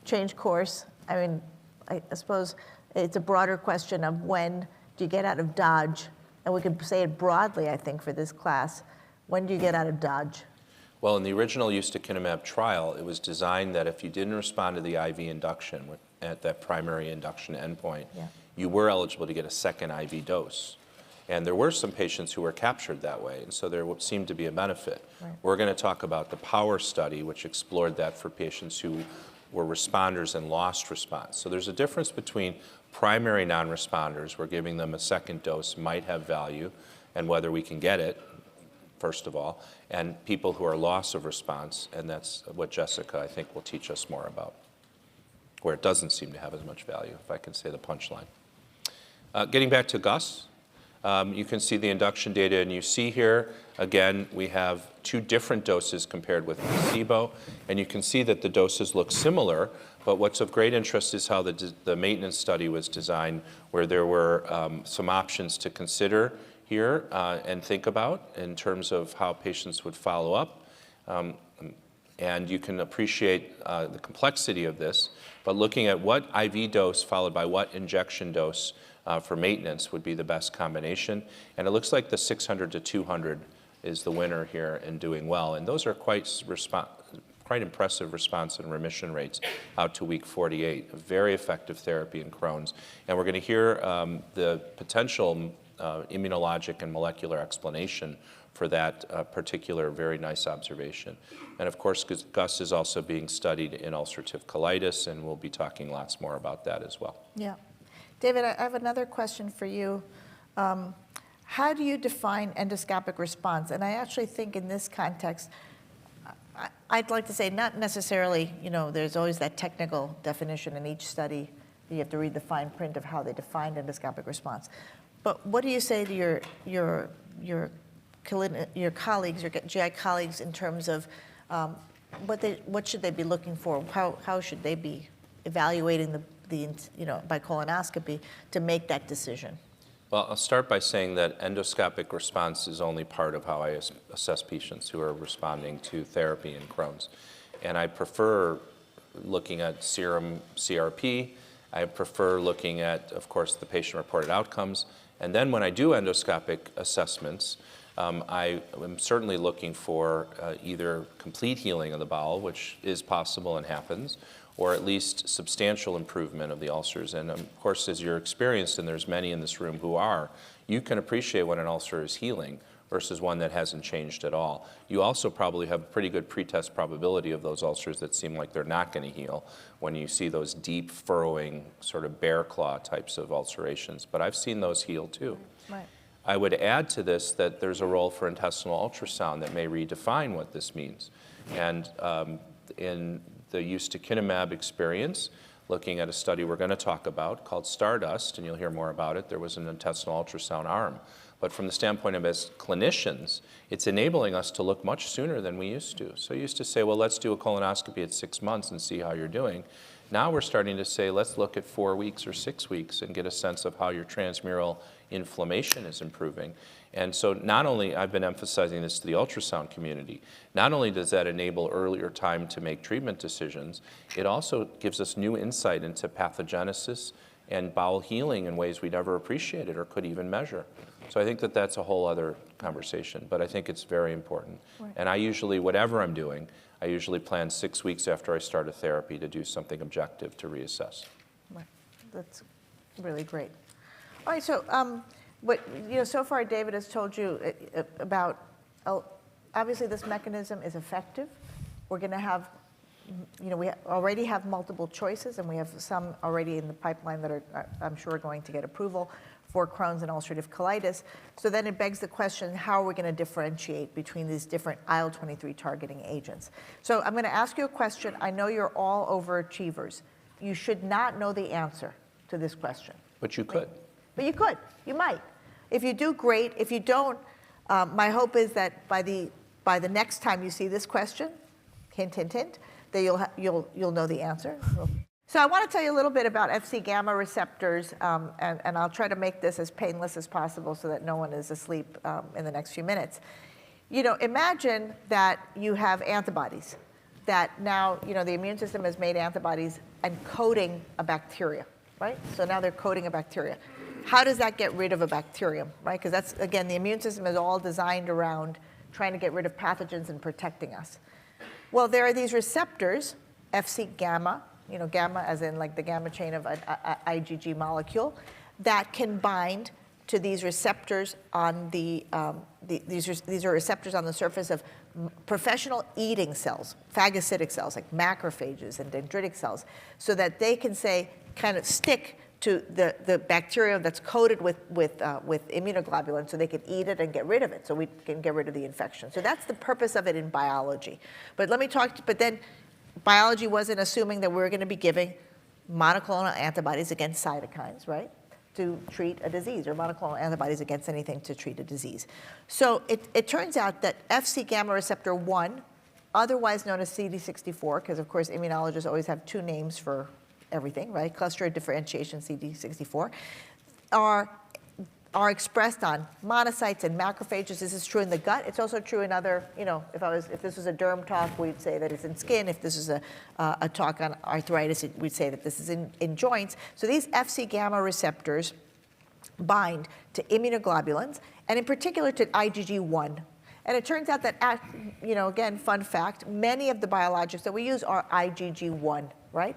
change course? I mean, I suppose it's a broader question of when do you get out of Dodge? And we could say it broadly, I think, for this class. When do you get out of Dodge? Well, in the original ustekinumab trial, it was designed that if you didn't respond to the IV induction at that primary induction endpoint, you were eligible to get a second IV dose. And there were some patients who were captured that way, and so there seemed to be a benefit. Right. We're going to talk about the POWER study, which explored that for patients who were responders and lost response. So there's a difference between primary non-responders, where giving them a second dose might have value, and whether we can get it, first of all, and people who are loss of response, and that's what Jessica, I think, will teach us more about, where it doesn't seem to have as much value, if I can say the punchline. Getting back to Gus, you can see the induction data, and you see here, again, we have 2 different doses compared with placebo, and you can see that the doses look similar, but what's of great interest is how the maintenance study was designed, where there were some options to consider here and think about in terms of how patients would follow up. And you can appreciate the complexity of this, but looking at what IV dose followed by what injection dose for maintenance would be the best combination. And it looks like the 600 to 200 is the winner here in doing well. And those are quite impressive response and remission rates out to week 48. A very effective therapy in Crohn's. And we're going to hear the potential immunologic and molecular explanation for that particular very nice observation. And of course, Gus is also being studied in ulcerative colitis, and we'll be talking lots more about that as well. Yeah. David, I have another question for you. How do you define endoscopic response? And I actually think in this context, I'd like to say not necessarily, there's always that technical definition in each study. You have to read the fine print of how they define endoscopic response. But what do you say to your colleagues, your GI colleagues, in terms of what should they be looking for? How should they be evaluating by colonoscopy to make that decision? Well, I'll start by saying that endoscopic response is only part of how I assess patients who are responding to therapy in Crohn's. And I prefer looking at serum CRP. I prefer looking at, of course, the patient-reported outcomes. And then when I do endoscopic assessments, I am certainly looking for either complete healing of the bowel, which is possible and happens, or at least substantial improvement of the ulcers. And of course, as you're experienced, and there's many in this room who are, you can appreciate when an ulcer is healing versus one that hasn't changed at all. You also probably have a pretty good pretest probability of those ulcers that seem like they're not going to heal when you see those deep furrowing sort of bear claw types of ulcerations. But I've seen those heal too. Right. I would add to this that there's a role for intestinal ultrasound that may redefine what this means. And in the ustekinumab experience, looking at a study we're going to talk about called Stardust, and you'll hear more about it, there was an intestinal ultrasound arm. But from the standpoint of as clinicians, it's enabling us to look much sooner than we used to. So you used to say, well, let's do a colonoscopy at 6 months and see how you're doing. Now we're starting to say, let's look at 4 weeks or 6 weeks and get a sense of how your transmural inflammation is improving. And so not only, I've been emphasizing this to the ultrasound community, not only does that enable earlier time to make treatment decisions, it also gives us new insight into pathogenesis and bowel healing in ways we never appreciated or could even measure. So I think that that's a whole other conversation, but I think it's very important. Right. And I usually, whatever I'm doing, I usually plan 6 weeks after I start a therapy to do something objective to reassess. Right. That's really great. All right, so so far David has told you about, obviously this mechanism is effective. We're going to have, we already have multiple choices, and we have some already in the pipeline that are, I'm sure, going to get approval for Crohn's and ulcerative colitis. So then it begs the question, how are we going to differentiate between these different IL-23 targeting agents? So I'm going to ask you a question. I know you're all overachievers. You should not know the answer to this question. But you could. But you could. You might. If you do, great. If you don't, my hope is that by the next time you see this question, hint, hint, hint, that you'll know the answer. So I want to tell you a little bit about Fc gamma receptors, and I'll try to make this as painless as possible so that no one is asleep in the next few minutes. You know, imagine that you have antibodies that now, you know, the immune system has made antibodies and coating a bacteria, right? So now they're coating a bacteria. How does that get rid of a bacterium, right? Because that's, again, the immune system is all designed around trying to get rid of pathogens and protecting us. Well, there are these receptors, Fc gamma, you know, gamma as in like the gamma chain of an IgG molecule, that can bind to these receptors on these are receptors on the surface of professional eating cells, phagocytic cells like macrophages and dendritic cells, so that they can say, kind of stick to the bacteria that's coated with immunoglobulin, so they can eat it and get rid of it, so we can get rid of the infection. So that's the purpose of it in biology. But let me talk, but then biology wasn't assuming that we were going to be giving monoclonal antibodies against cytokines, right, to treat a disease, or monoclonal antibodies against anything to treat a disease. So it turns out that Fc gamma receptor 1, otherwise known as CD64, because of course immunologists always have two names for everything, right, cluster of differentiation CD64, are expressed on monocytes and macrophages. This is true in the gut. It's also true in other, you know, if this was a derm talk, we'd say that it's in skin. If this is a talk on arthritis, we'd say that this is in joints. So these Fc gamma receptors bind to immunoglobulins, and in particular to IgG1. And it turns out that, you know, again, fun fact, many of the biologics that we use are IgG1, right?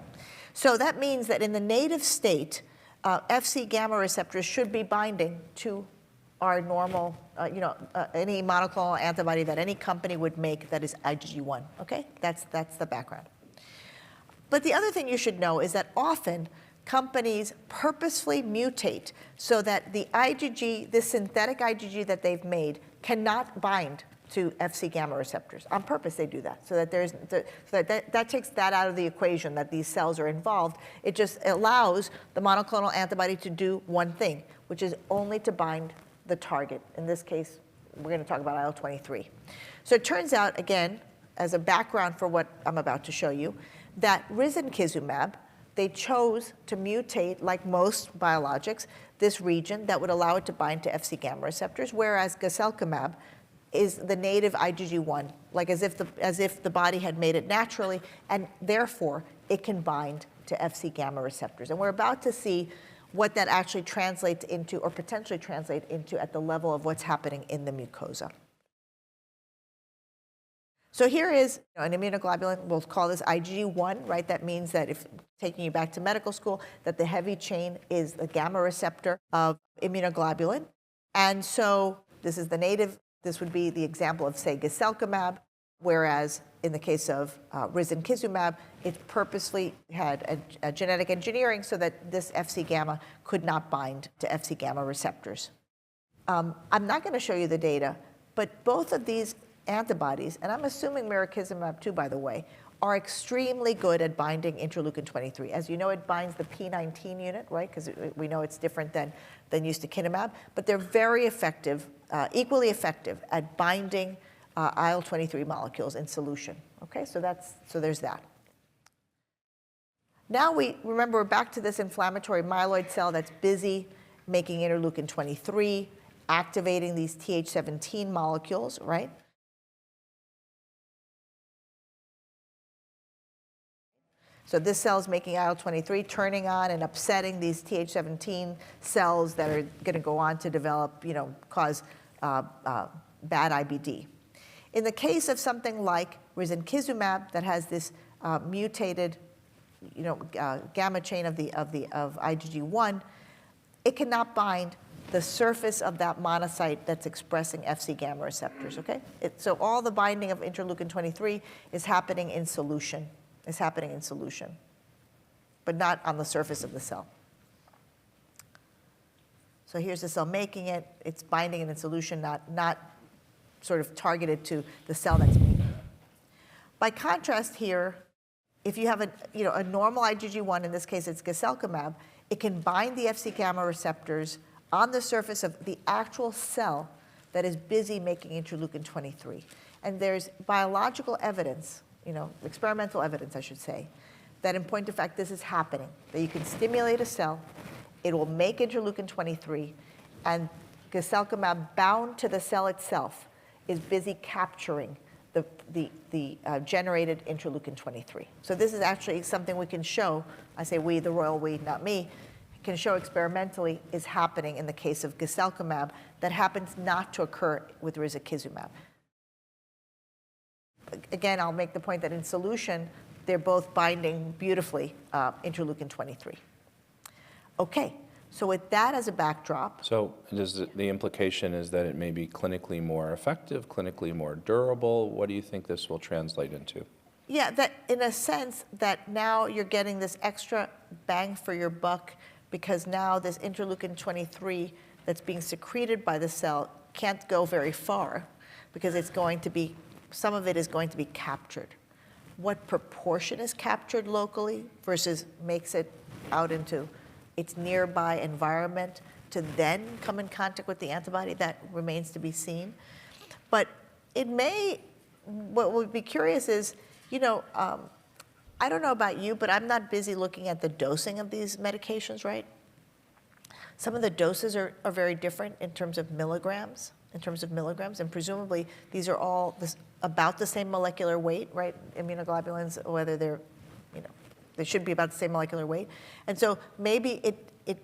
So that means that in the native state, Fc gamma receptors should be binding to our normal, any monoclonal antibody that any company would make that is IgG1, okay? That's the background. But the other thing you should know is that often companies purposefully mutate so that the IgG, this synthetic IgG that they've made, cannot bind to Fc gamma receptors. On purpose, they do that, so that that takes that out of the equation, that these cells are involved. It just allows the monoclonal antibody to do one thing, which is only to bind the target. In this case, we're going to talk about IL-23. So it turns out, again, as a background for what I'm about to show you, that risankizumab, they chose to mutate, like most biologics, this region that would allow it to bind to Fc gamma receptors, whereas gaselkamab is the native IgG1, like as if the body had made it naturally, and therefore it can bind to Fc gamma receptors. And we're about to see what that actually translates into, or potentially translate into, at the level of what's happening in the mucosa. So here is an immunoglobulin. We'll call this IgG1, right? That means that, if taking you back to medical school, that the heavy chain is the gamma receptor of immunoglobulin. And so this is the native. This would be the example of, say, gaselkamab, whereas in the case of risankizumab, it purposely had a genetic engineering so that this Fc gamma could not bind to Fc gamma receptors. I'm not going to show you the data, but both of these antibodies, and I'm assuming mirikizumab too, by the way, are extremely good at binding interleukin-23. As you know, it binds the P19 unit, right? Because we know it's different than ustekinumab, but they're very effective, equally effective at binding IL-23 molecules in solution. Okay, so there's that. Now remember, we're back to this inflammatory myeloid cell that's busy making interleukin-23, activating these Th17 molecules, right? So this cell is making IL-23, turning on and upsetting these Th17 cells that are going to go on to develop, cause bad IBD. In the case of something like risankizumab that has this mutated, gamma chain of IgG1, it cannot bind the surface of that monocyte that's expressing Fc gamma receptors. Okay, so all the binding of interleukin-23 is happening in solution. But not on the surface of the cell. So here's the cell making it. It's binding it in solution, not sort of targeted to the cell that's making it. By contrast here, if you have a normal IgG1, in this case it's gaselkamab, it can bind the Fc gamma receptors on the surface of the actual cell that is busy making interleukin-23. And there's biological evidence, experimental evidence, I should say, that in point of fact this is happening, that you can stimulate a cell, it will make interleukin-23, and guselkumab bound to the cell itself is busy capturing the generated interleukin-23. So this is actually something we can show, I say we, the royal we, not me, can show experimentally is happening in the case of guselkumab that happens not to occur with risankizumab. Again, I'll make the point that in solution, they're both binding beautifully interleukin-23. Okay, so with that as a backdrop. So does the implication is that it may be clinically more effective, clinically more durable? What do you think this will translate into? Yeah, that in a sense that now you're getting this extra bang for your buck because now this interleukin-23 that's being secreted by the cell can't go very far because it's going to be, some of it is going to be captured. What proportion is captured locally versus makes it out into its nearby environment to then come in contact with the antibody, that remains to be seen. But it may, what would be curious is, you know, I don't know about you, but I'm not busy looking at the dosing of these medications, right? Some of the doses are very different in terms of milligrams, and presumably these are all about the same molecular weight, right? Immunoglobulins, whether they're, you know, they should be about the same molecular weight. And so maybe it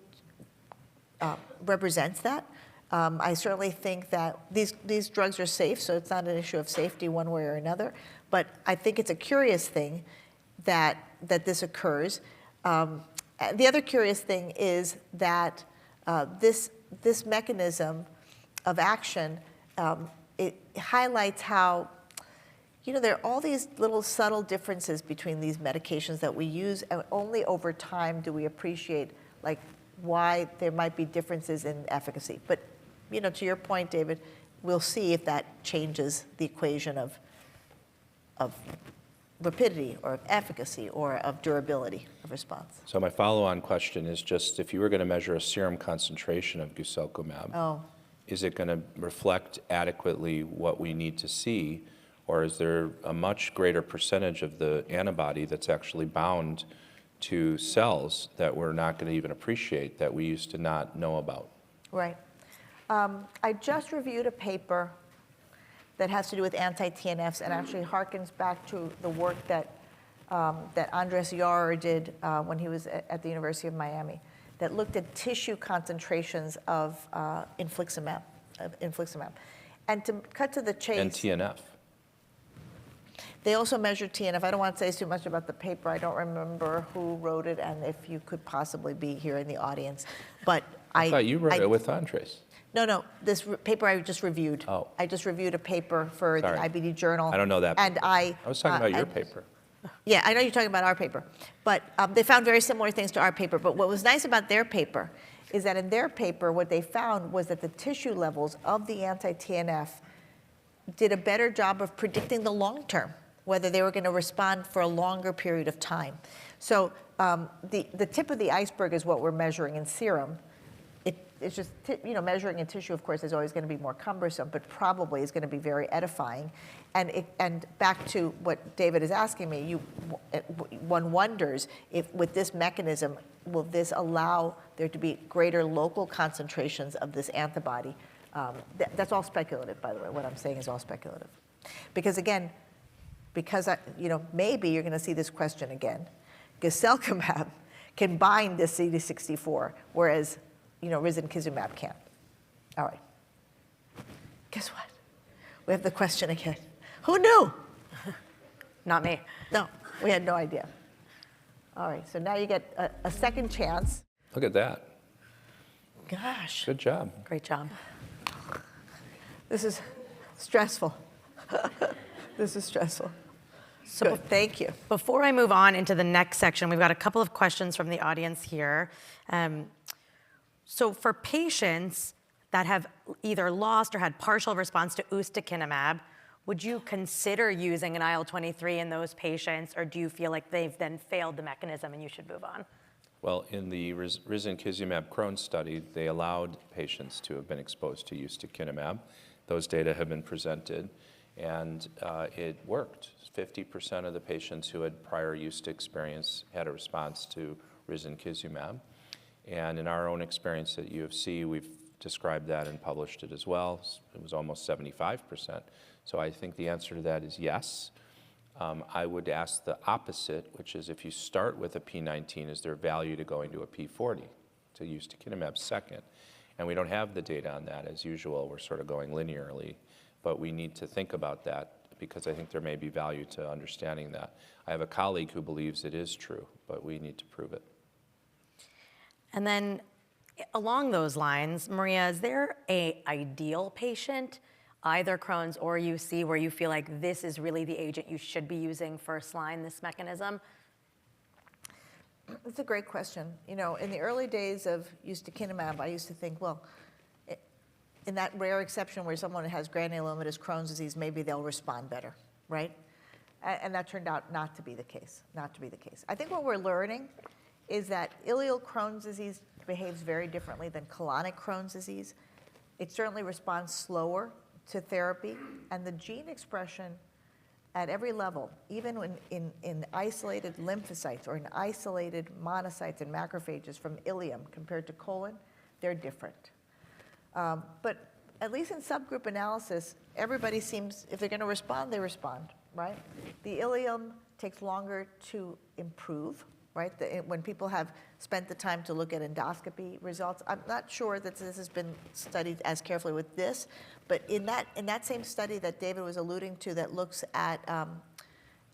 represents that. I certainly think that these drugs are safe, so it's not an issue of safety one way or another. But I think it's a curious thing that this occurs. The other curious thing is that this mechanism of action, it highlights how, you know, there are all these little subtle differences between these medications that we use, and only over time do we appreciate like why there might be differences in efficacy. But, you know, to your point, David, we'll see if that changes the equation of rapidity or of efficacy or of durability of response. So my follow-on question is just if you were going to measure a serum concentration of guselkumab, is it going to reflect adequately what we need to see, or is there a much greater percentage of the antibody that's actually bound to cells that we're not going to even appreciate, that we used to not know about? Right. I just reviewed a paper that has to do with anti-TNFs and actually harkens back to the work that Andres Jaurer did when he was at the University of Miami, that looked at tissue concentrations of infliximab. And to cut to the chase. And TNF. They also measured TNF. I don't want to say too much about the paper. I don't remember who wrote it and if you could possibly be here in the audience. But I thought you wrote it with Andres. No, this paper I just reviewed. Oh. I just reviewed a paper for Sorry. the IBD Journal. I don't know that paper. And I was talking about your paper. Yeah, I know you're talking about our paper. But they found very similar things to our paper. But what was nice about their paper is that in their paper, what they found was that the tissue levels of the anti-TNF did a better job of predicting the long term, whether they were going to respond for a longer period of time. So the tip of the iceberg is what we're measuring in serum. It's just, you know, measuring in tissue, of course, is always going to be more cumbersome, but probably is going to be very edifying. And back to what David is asking me, one wonders if with this mechanism, will this allow there to be greater local concentrations of this antibody? That's all speculative, by the way. What I'm saying is all speculative. Because again, maybe you're going to see this question again. Guselkumab can bind this CD64, whereas risankizumab can't. All right. Guess what? We have the question again. Who knew? Not me. No, we had no idea. All right, so now you get a second chance. Look at that. Gosh. Good job. Great job. This is stressful. This is stressful. So Good, thank you. Before I move on into the next section, we've got a couple of questions from the audience here. So for patients that have either lost or had partial response to ustekinumab, would you consider using an IL-23 in those patients, or do you feel like they've then failed the mechanism and you should move on? Well, in the risankizumab Crohn's study, they allowed patients to have been exposed to ustekinumab. Those data have been presented. And it worked. 50% of the patients who had prior use to experience had a response to risankizumab. And in our own experience at U of C, we've described that and published it as well. It was almost 75%. So I think the answer to that is yes. I would ask the opposite, which is if you start with a P19, is there value to going to a P40, to ustekinumab second? And we don't have the data on that. As usual, we're sort of going linearly, but we need to think about that because I think there may be value to understanding that. I have a colleague who believes it is true, but we need to prove it. And then along those lines, Maria, is there an ideal patient, either Crohn's or UC, where you feel like this is really the agent you should be using first line, this mechanism? It's a great question. You know, in the early days of ustekinumab, I used to think, well, in that rare exception where someone has granulomatous Crohn's disease, maybe they'll respond better, right? And that turned out not to be the case, not to be the case. I think what we're learning is that ileal Crohn's disease behaves very differently than colonic Crohn's disease. It certainly responds slower to therapy, and the gene expression at every level, even in isolated lymphocytes or in isolated monocytes and macrophages from ileum compared to colon, they're different. But at least in subgroup analysis, everybody seems, if they're going to respond, they respond, right? The ileum takes longer to improve, right? When people have spent the time to look at endoscopy results, I'm not sure that this has been studied as carefully with this, but in that same study that David was alluding to that looks at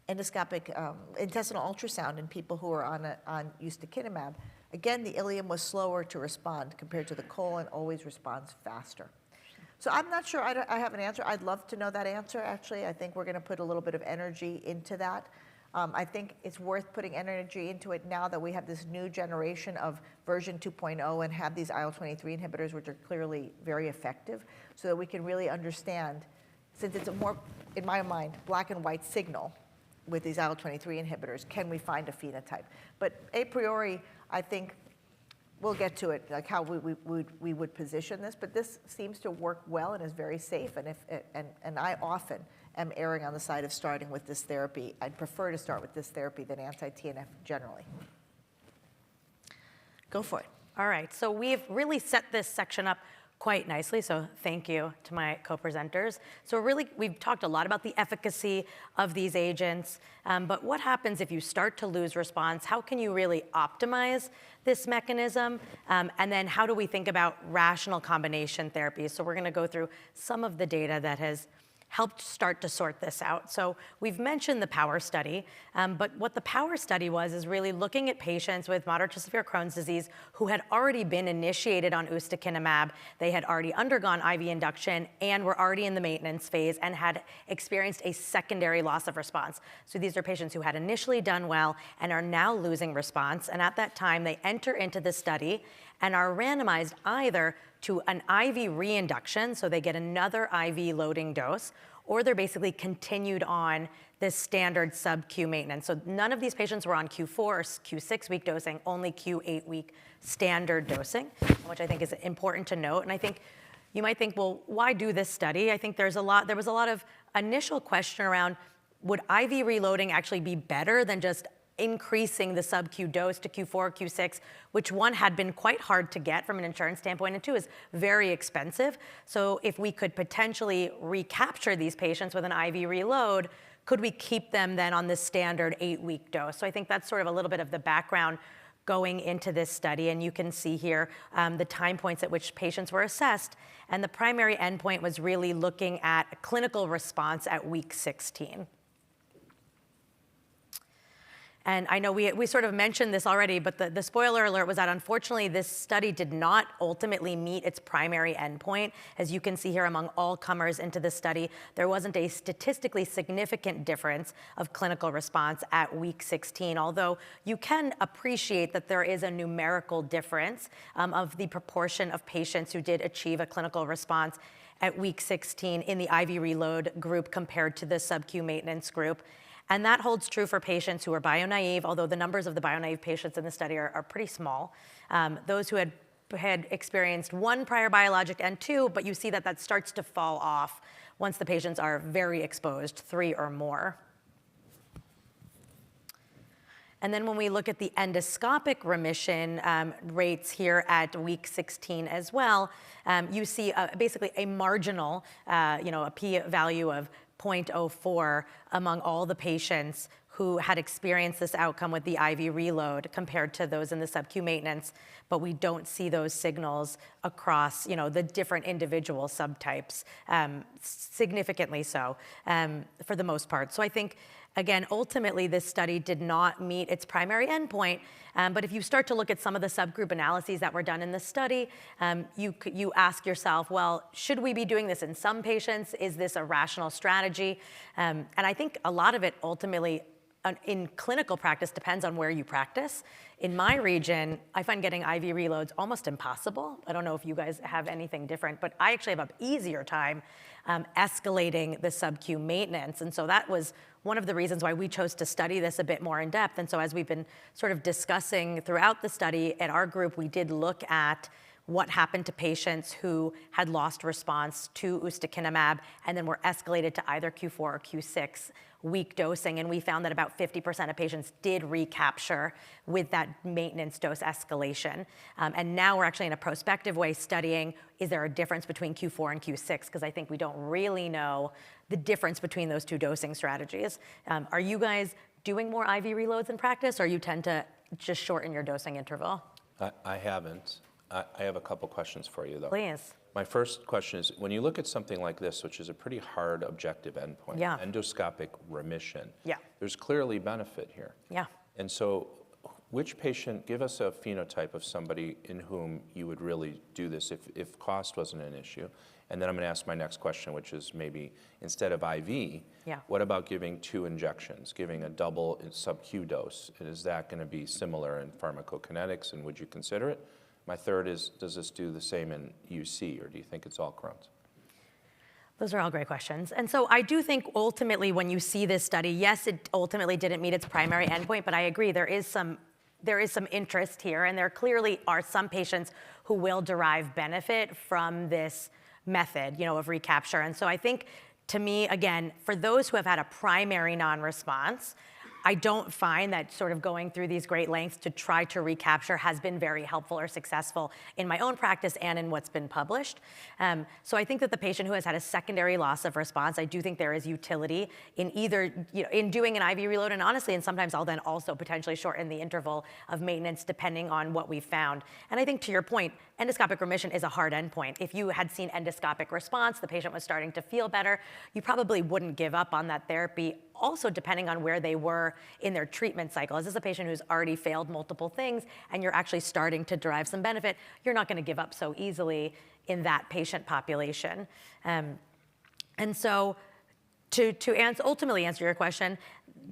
endoscopic intestinal ultrasound in people who are on ustekinumab, again, the ileum was slower to respond compared to the colon, always responds faster. So I'm not sure I have an answer. I'd love to know that answer, actually. I think we're going to put a little bit of energy into that. I think it's worth putting energy into it now that we have this new generation of version 2.0 and have these IL-23 inhibitors, which are clearly very effective, so that we can really understand, since it's a more, in my mind, black and white signal with these IL-23 inhibitors, can we find a phenotype? But a priori, I think we'll get to it, like how we would position this, but this seems to work well and is very safe, and I often am erring on the side of starting with this therapy. I'd prefer to start with this therapy than anti-TNF generally. Go for it. All right, so we've really set this section up quite nicely, so thank you to my co-presenters. So really, we've talked a lot about the efficacy of these agents, but what happens if you start to lose response? How can you really optimize this mechanism? And then how do we think about rational combination therapies? So we're gonna go through some of the data that has helped start to sort this out. So we've mentioned the POWER study, but what the POWER study was is really looking at patients with moderate to severe Crohn's disease who had already been initiated on ustekinumab. They had already undergone IV induction and were already in the maintenance phase and had experienced a secondary loss of response. So these are patients who had initially done well and are now losing response. And at that time, they enter into the study and are randomized either to an IV reinduction, so they get another IV loading dose, or they're basically continued on this standard sub-Q maintenance. So none of these patients were on Q4 or Q6 week dosing, only Q8 week standard dosing, which I think is important to note. And I think you might think, well, why do this study? I think there was a lot of initial question around, would IV reloading actually be better than just increasing the sub-Q dose to Q4, Q6, which one had been quite hard to get from an insurance standpoint, and two is very expensive. So if we could potentially recapture these patients with an IV reload, could we keep them then on this standard 8-week dose? So I think that's sort of a little bit of the background going into this study, and you can see here the time points at which patients were assessed, and the primary endpoint was really looking at a clinical response at week 16. And I know we sort of mentioned this already, but the spoiler alert was that unfortunately this study did not ultimately meet its primary endpoint. As you can see here, among all comers into the study, there wasn't a statistically significant difference of clinical response at week 16, although you can appreciate that there is a numerical difference of the proportion of patients who did achieve a clinical response at week 16 in the IV reload group compared to the sub-Q maintenance group. And that holds true for patients who are bio-naive, although the numbers of the bio-naive patients in the study are pretty small. Those who had experienced one prior biologic and two, but you see that starts to fall off once the patients are very exposed, 3 or more. And then when we look at the endoscopic remission rates here at week 16 as well, you see basically a marginal, a p-value of 0.04 among all the patients who had experienced this outcome with the IV reload compared to those in the sub-Q maintenance, but we don't see those signals across, the different individual subtypes, significantly so, for the most part. So I think, again, ultimately, this study did not meet its primary endpoint, but if you start to look at some of the subgroup analyses that were done in the study, you ask yourself, well, should we be doing this in some patients? Is this a rational strategy? And I think a lot of it ultimately in clinical practice depends on where you practice. In my region, I find getting IV reloads almost impossible. I don't know if you guys have anything different, but I actually have an easier time escalating the sub-Q maintenance. And so that was one of the reasons why we chose to study this a bit more in depth. And so as we've been sort of discussing throughout the study, at our group, we did look at what happened to patients who had lost response to ustekinumab and then were escalated to either Q4 or Q6 week dosing. And we found that about 50% of patients did recapture with that maintenance dose escalation. And now we're actually in a prospective way studying, is there a difference between Q4 and Q6? Because I think we don't really know the difference between those two dosing strategies. Are you guys doing more IV reloads in practice, or you tend to just shorten your dosing interval? I haven't. I have a couple questions for you, though. Please. My first question is, when you look at something like this, which is a pretty hard objective endpoint, endoscopic remission, there's clearly benefit here. Yeah. And so which patient, give us a phenotype of somebody in whom you would really do this if cost wasn't an issue. And then I'm going to ask my next question, which is maybe instead of IV, what about giving 2 injections, giving a double sub-Q dose? And is that going to be similar in pharmacokinetics, and would you consider it? My third is, does this do the same in UC, or do you think it's all Crohn's? Those are all great questions. And so I do think ultimately when you see this study, yes, it ultimately didn't meet its primary endpoint, but I agree there is some interest here, and there clearly are some patients who will derive benefit from this method, of recapture. And so I think, to me, again, for those who have had a primary non-response, I don't find that sort of going through these great lengths to try to recapture has been very helpful or successful in my own practice and in what's been published. So I think that the patient who has had a secondary loss of response, I do think there is utility in either, in doing an IV reload, and honestly, and sometimes I'll then also potentially shorten the interval of maintenance depending on what we've found. And I think to your point, endoscopic remission is a hard endpoint. If you had seen endoscopic response, the patient was starting to feel better, you probably wouldn't give up on that therapy. Also, depending on where they were in their treatment cycle. Is this a patient who's already failed multiple things and you're actually starting to derive some benefit? You're not going to give up so easily in that patient population. And so to ultimately answer your question,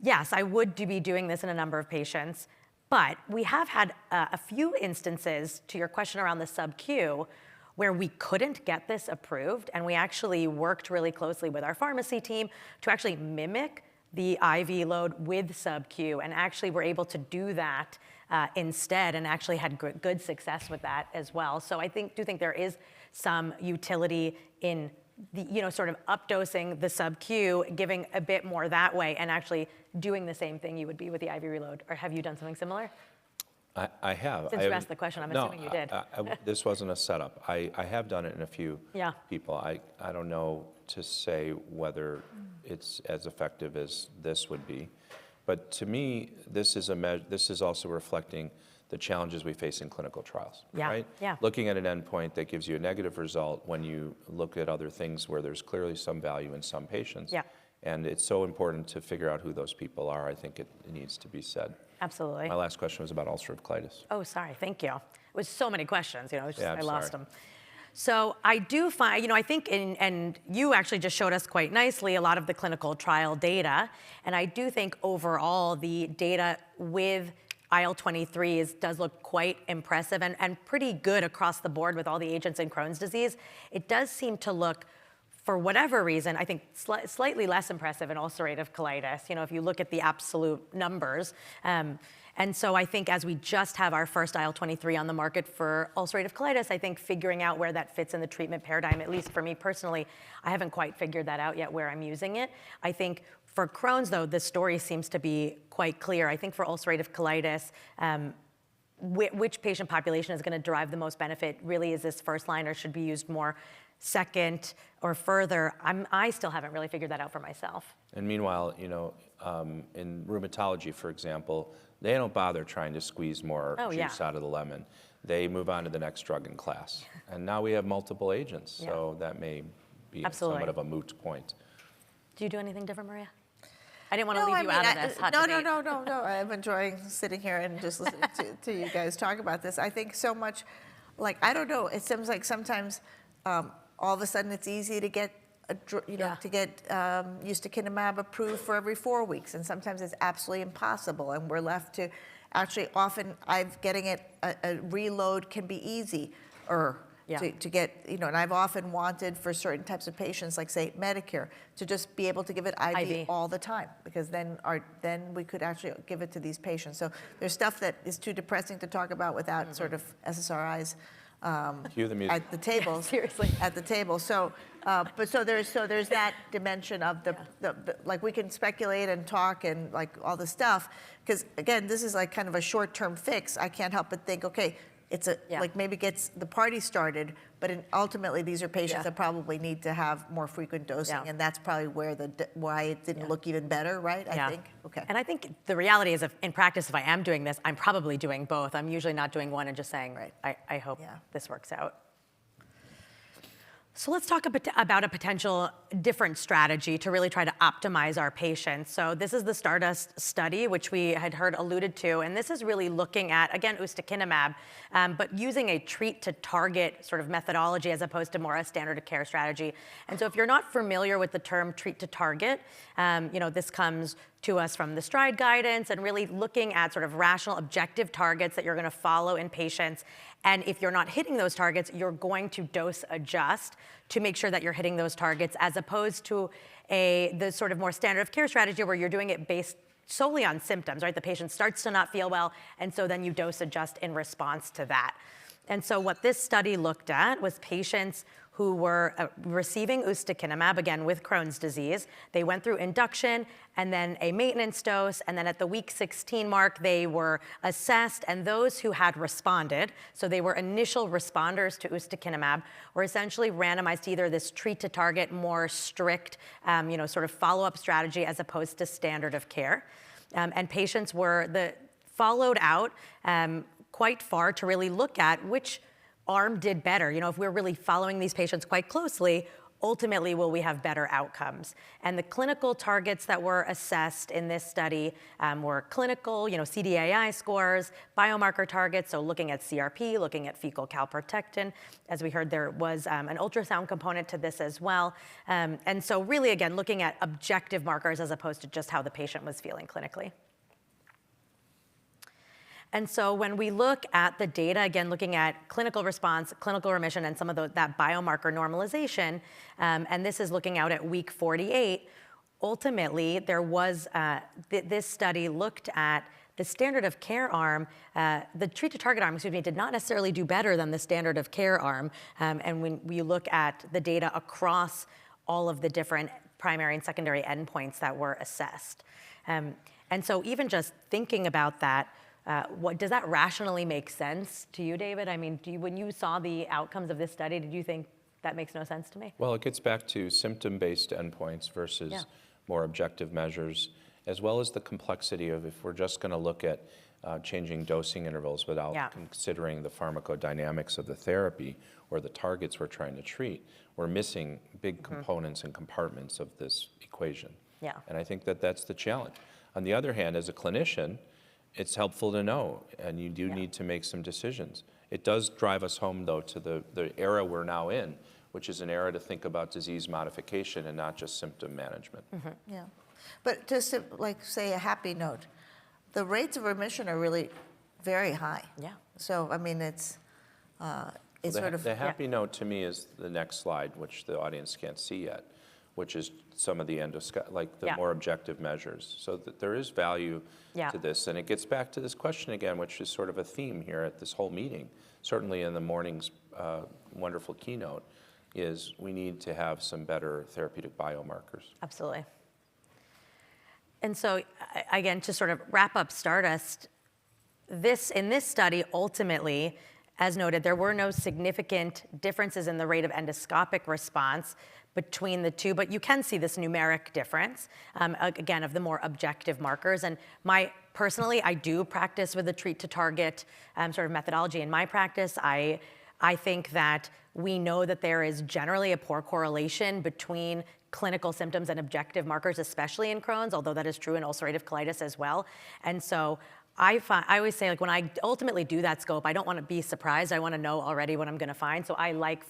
yes, I would be doing this in a number of patients, but we have had a few instances, to your question around the sub-Q, where we couldn't get this approved, and we actually worked really closely with our pharmacy team to actually mimic the IV load with sub-Q, and actually were able to do that instead, and actually had good success with that as well. So I do think there is some utility in the, sort of updosing the sub-Q, giving a bit more that way, and actually doing the same thing you would be with the IV reload. Or have you done something similar? I have. Since you asked the question, I'm assuming you did. This wasn't a setup. I have done it in a few people. I don't know to say whether it's as effective as this would be. But to me, this is also reflecting the challenges we face in clinical trials, right? Yeah. Looking at an endpoint that gives you a negative result when you look at other things where there's clearly some value in some patients. Yeah. And it's so important to figure out who those people are. I think it needs to be said. Absolutely. My last question was about ulcerative colitis. Oh, sorry. Thank you. It was so many questions. It was just, I lost sorry. them. So I do find, I think, and you actually just showed us quite nicely a lot of the clinical trial data. And I do think overall the data with IL-23 does look quite impressive and pretty good across the board with all the agents in Crohn's disease. It does seem to look, for whatever reason, I think slightly less impressive in ulcerative colitis, if you look at the absolute numbers. And And so I think as we just have our first IL-23 on the market for ulcerative colitis, I think figuring out where that fits in the treatment paradigm, at least for me personally, I haven't quite figured that out yet where I'm using it. I think for Crohn's, though, the story seems to be quite clear. I think for ulcerative colitis, which patient population is going to derive the most benefit? Really, is this first line or should be used more second or further? I still haven't really figured that out for myself. And meanwhile, you know, in rheumatology, for example, they don't bother trying to squeeze more juice out of the lemon. They move on to the next drug in class. And now we have multiple agents, so that may be somewhat of a moot point. Do you do anything different, Maria? I didn't want to leave you out of this hot debate. No. I'm enjoying sitting here and just listening to you guys talk about this. I think so much, like, I don't know, it seems like sometimes all of a sudden it's easy to get, to get ustekinumab approved for every 4 weeks, and sometimes it's absolutely impossible, and we're left to actually often, getting it, a reload can be easy, to get, and I've often wanted for certain types of patients, like say Medicare, to just be able to give it IV all the time, because then we could actually give it to these patients. So there's stuff that is too depressing to talk about without sort of SSRIs Cue the music. at the table. Yeah, seriously. At the table. So, there's that dimension of the like, we can speculate and talk and like all this stuff, because again, this is like kind of a short-term fix. I can't help but think, okay, it's like maybe gets the party started, but ultimately these are patients that probably need to have more frequent dosing, and that's probably where why it didn't look even better, right? I think. Okay. And I think the reality is, in practice, if I am doing this, I'm probably doing both. I'm usually not doing one and just saying, I hope this works out. So let's talk about a potential different strategy to really try to optimize our patients. So this is the Stardust study, which we had heard alluded to, and this is really looking at, again, ustekinumab, but using a treat to target sort of methodology as opposed to more a standard of care strategy. And so if you're not familiar with the term treat to target, this comes to us from the STRIDE guidance and really looking at sort of rational, objective targets that you're going to follow in patients. And if you're not hitting those targets, you're going to dose adjust to make sure that you're hitting those targets, as opposed to the sort of more standard of care strategy where you're doing it based solely on symptoms, right? The patient starts to not feel well, and so then you dose adjust in response to that. And so what this study looked at was patients who were receiving ustekinumab, again, with Crohn's disease. They went through induction and then a maintenance dose, and then at the week 16 mark, they were assessed, and those who had responded, so they were initial responders to ustekinumab, were essentially randomized to either this treat to target, more strict, sort of follow-up strategy as opposed to standard of care. And patients were followed out quite far to really look at which arm did better. If we're really following these patients quite closely, ultimately will we have better outcomes? And the clinical targets that were assessed in this study were clinical, CDAI scores, biomarker targets, so looking at CRP, looking at fecal calprotectin. As we heard, there was an ultrasound component to this as well. And so really, again, looking at objective markers as opposed to just how the patient was feeling clinically. And so when we look at the data, again, looking at clinical response, clinical remission, and some of that biomarker normalization, and this is looking out at week 48, ultimately there was, this study looked at the standard of care arm, the treat to target arm, did not necessarily do better than the standard of care arm. And when we look at the data across all of the different primary and secondary endpoints that were assessed. And so even just thinking about that, does that rationally make sense to you, David? I mean, when you saw the outcomes of this study, did you think that makes no sense to me? Well, it gets back to symptom-based endpoints versus more objective measures, as well as the complexity of if we're just going to look at changing dosing intervals without considering the pharmacodynamics of the therapy or the targets we're trying to treat, we're missing big components and compartments of this equation. Yeah. And I think that's the challenge. On the other hand, as a clinician, it's helpful to know, and you do need to make some decisions. It does drive us home, though, to the era we're now in, which is an era to think about disease modification and not just symptom management. Yeah, but just to say a happy note, the rates of remission are really very high. Yeah. So I mean, it's The happy note to me is the next slide, which the audience can't see yet, which is some of the like the Yeah. more objective measures. So that there is value Yeah. to this. And it gets back to this question again, which is sort of a theme here at this whole meeting, certainly in the morning's wonderful keynote, is we need to have some better therapeutic biomarkers. Absolutely. And so, again, to sort of wrap up Stardust, in this study, ultimately, as noted, there were no significant differences in the rate of endoscopic response between the two, but you can see this numeric difference, again, of the more objective markers. And personally, I do practice with a treat to target sort of methodology in my practice. I think that we know that there is generally a poor correlation between clinical symptoms and objective markers, especially in Crohn's, although that is true in ulcerative colitis as well. And so I always say, like, when I ultimately do that scope, I don't want to be surprised. I want to know already what I'm going to find. So I like,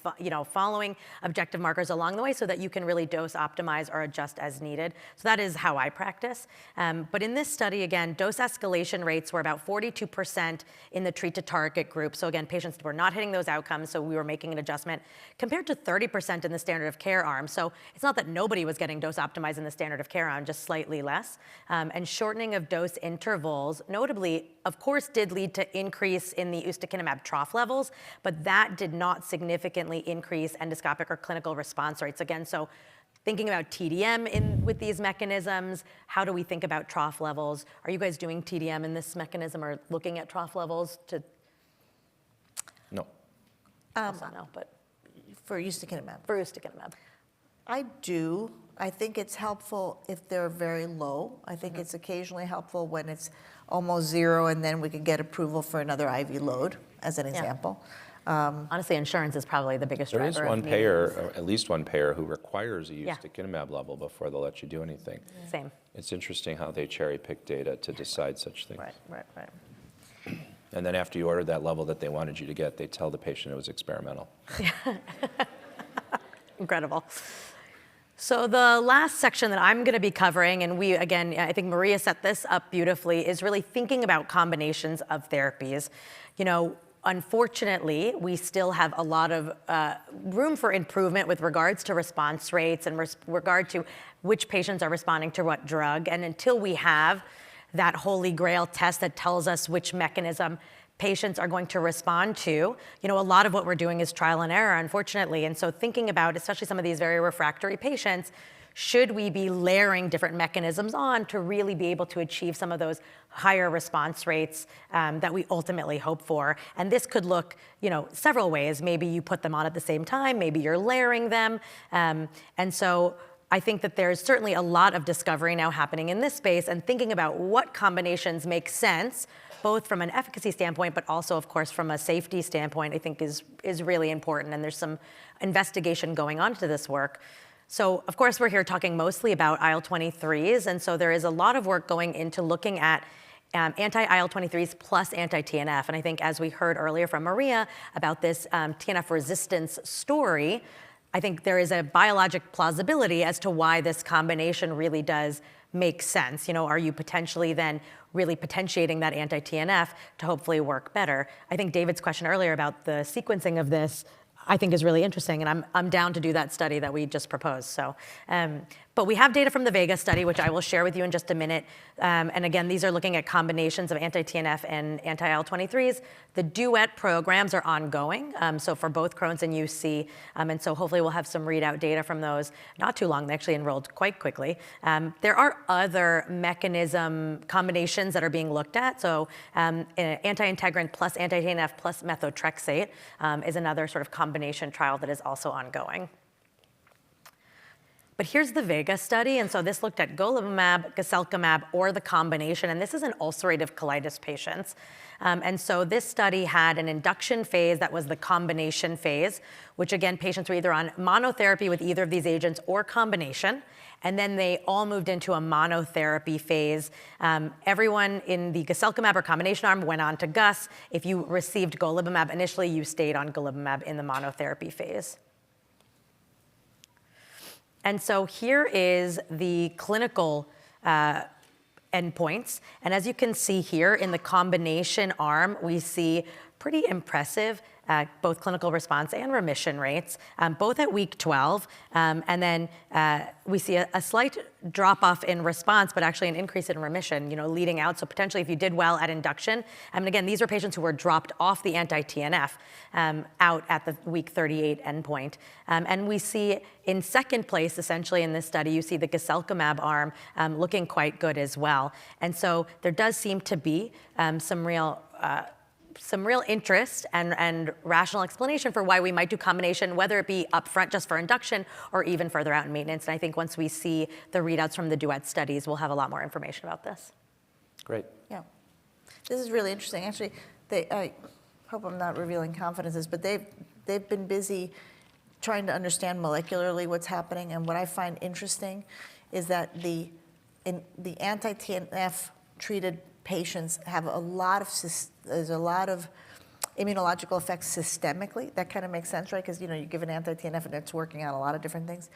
following objective markers along the way so that you can really dose optimize or adjust as needed. So that is how I practice. But in this study, again, dose escalation rates were about 42% in the treat to target group. So again, patients were not hitting those outcomes, so we were making an adjustment, compared to 30% in the standard of care arm. So it's not that nobody was getting dose optimized in the standard of care arm, just slightly less. And shortening of dose intervals, notably, of course, did lead to increase in the ustekinumab trough levels, but that did not significantly increase endoscopic or clinical response rates. Again, so thinking about TDM with these mechanisms, how do we think about trough levels? Are you guys doing TDM in this mechanism or looking at trough levels to? No. Also no, but For ustekinumab. for ustekinumab. I do. I think it's helpful if they're very low. I think it's occasionally helpful when it's almost zero, and then we can get approval for another IV load, as an example. Honestly, insurance is probably the biggest driver. There is one of payer, needing or at least one payer, who requires a Yeah. ustekinumab level before they'll let you do anything. these. Same. It's interesting how they cherry pick data to decide such things. Right. And then after you order that level that they wanted you to get, they tell the patient it was experimental. Incredible. So the last section that I'm going to be covering, and I think Maria set this up beautifully, is really thinking about combinations of therapies. Unfortunately, we still have a lot of room for improvement with regards to response rates and regard to which patients are responding to what drug. And until we have that holy grail test that tells us which mechanism patients are going to respond to, a lot of what we're doing is trial and error, unfortunately. And so thinking about, especially some of these very refractory patients, should we be layering different mechanisms on to really be able to achieve some of those higher response rates that we ultimately hope for? And this could look, several ways. Maybe you put them on at the same time, maybe you're layering them. And so I think that there's certainly a lot of discovery now happening in this space, and thinking about what combinations make sense, both from an efficacy standpoint, but also, of course, from a safety standpoint, I think is really important. And there's some investigation going on to this work. So, of course, we're here talking mostly about IL-23s. And so there is a lot of work going into looking at anti-IL-23s plus anti-TNF. And I think, as we heard earlier from Maria about this TNF resistance story, I think there is a biologic plausibility as to why this combination really does make sense. Are you potentially then really potentiating that anti-TNF to hopefully work better? I think David's question earlier about the sequencing of this, I think, is really interesting, and I'm down to do that study that we just proposed. So, but we have data from the Vega study, which I will share with you in just a minute. And again, these are looking at combinations of anti-TNF and anti-IL-23s. The Duet programs are ongoing, so for both Crohn's and UC. And so hopefully we'll have some readout data from those not too long. They actually enrolled quite quickly. There are other mechanism combinations that are being looked at. So anti-integrin plus anti-TNF plus methotrexate is another sort of combination trial that is also ongoing. But here's the Vega study, and so this looked at golimumab, guselkumab, or the combination, and this is in ulcerative colitis patients. And so this study had an induction phase that was the combination phase, which again, patients were either on monotherapy with either of these agents or combination, and then they all moved into a monotherapy phase. Everyone in the guselkumab or combination arm went on to Gus. If you received golimumab initially, you stayed on golimumab in the monotherapy phase. And so here is the clinical endpoints. And as you can see here in the combination arm, we see pretty impressive both clinical response and remission rates, both at week 12. And then we see a slight drop-off in response, but actually an increase in remission, leading out. So potentially if you did well at induction, and again, these are patients who were dropped off the anti-TNF out at the week 38 endpoint. And we see in second place, essentially in this study, you see the guselkumab arm looking quite good as well. And so there does seem to be some real interest and rational explanation for why we might do combination, whether it be upfront just for induction or even further out in maintenance. And I think once we see the readouts from the DUET studies, we'll have a lot more information about this. Great. Yeah. This is really interesting. Actually, I hope I'm not revealing confidences, but they've been busy trying to understand molecularly what's happening. And what I find interesting is that the anti-TNF treated patients have there's a lot of immunological effects systemically. That kind of makes sense, right? Because you give an anti-TNF and it's working on a lot of different things,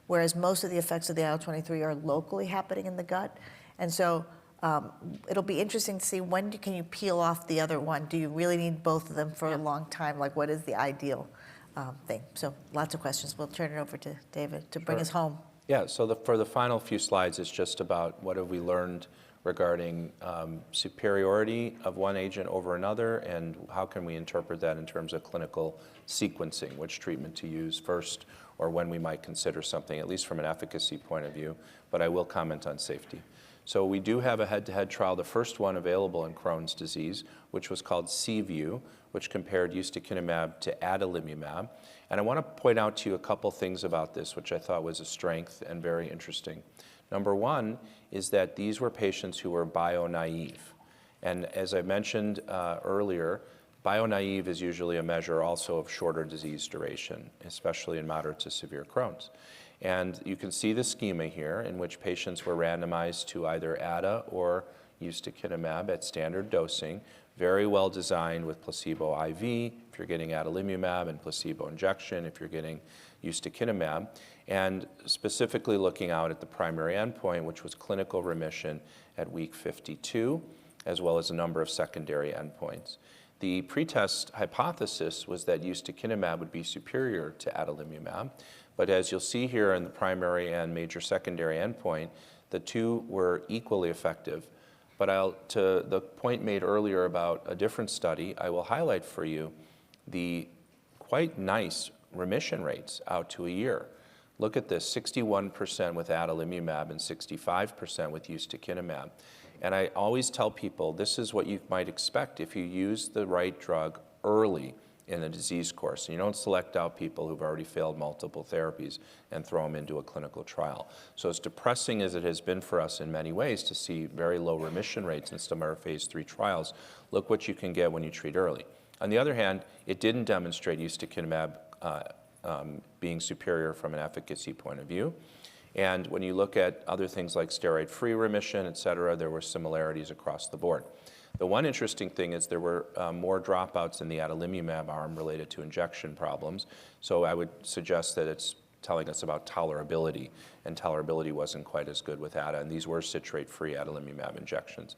whereas most of the effects of the IL-23 are locally happening in the gut. And so it'll be interesting to see when can you peel off the other one? Do you really need both of them for a long time? Like, what is the ideal thing? So lots of questions. We'll turn it over to David to bring us home. Yeah, so for the final few slides, it's just about what have we learned regarding superiority of one agent over another, and how can we interpret that in terms of clinical sequencing, which treatment to use first, or when we might consider something, at least from an efficacy point of view, but I will comment on safety. So we do have a head-to-head trial, the first one available in Crohn's disease, which was called CView, which compared ustekinumab to adalimumab. And I want to point out to you a couple things about this, which I thought was a strength and very interesting. Number one is that these were patients who were bio-naive. And as I mentioned earlier, bio-naive is usually a measure also of shorter disease duration, especially in moderate to severe Crohn's. And you can see the schema here in which patients were randomized to either ADA or ustekinumab at standard dosing, very well designed with placebo IV if you're getting adalimumab, and placebo injection if you're getting ustekinumab, and specifically looking out at the primary endpoint, which was clinical remission at week 52, as well as a number of secondary endpoints. The pretest hypothesis was that ustekinumab would be superior to adalimumab, but as you'll see here in the primary and major secondary endpoint, the two were equally effective. But to the point made earlier about a different study, I will highlight for you the quite nice remission rates out to a year. Look at this, 61% with adalimumab and 65% with ustekinumab. And I always tell people this is what you might expect if you use the right drug early in the disease course. And you don't select out people who've already failed multiple therapies and throw them into a clinical trial. So as depressing as it has been for us in many ways to see very low remission rates in some of our phase 3 trials, look what you can get when you treat early. On the other hand, it didn't demonstrate ustekinumab being superior from an efficacy point of view. And when you look at other things like steroid-free remission, et cetera, there were similarities across the board. The one interesting thing is there were more dropouts in the adalimumab arm related to injection problems. So I would suggest that it's telling us about tolerability, and tolerability wasn't quite as good with ADA, and these were citrate-free adalimumab injections.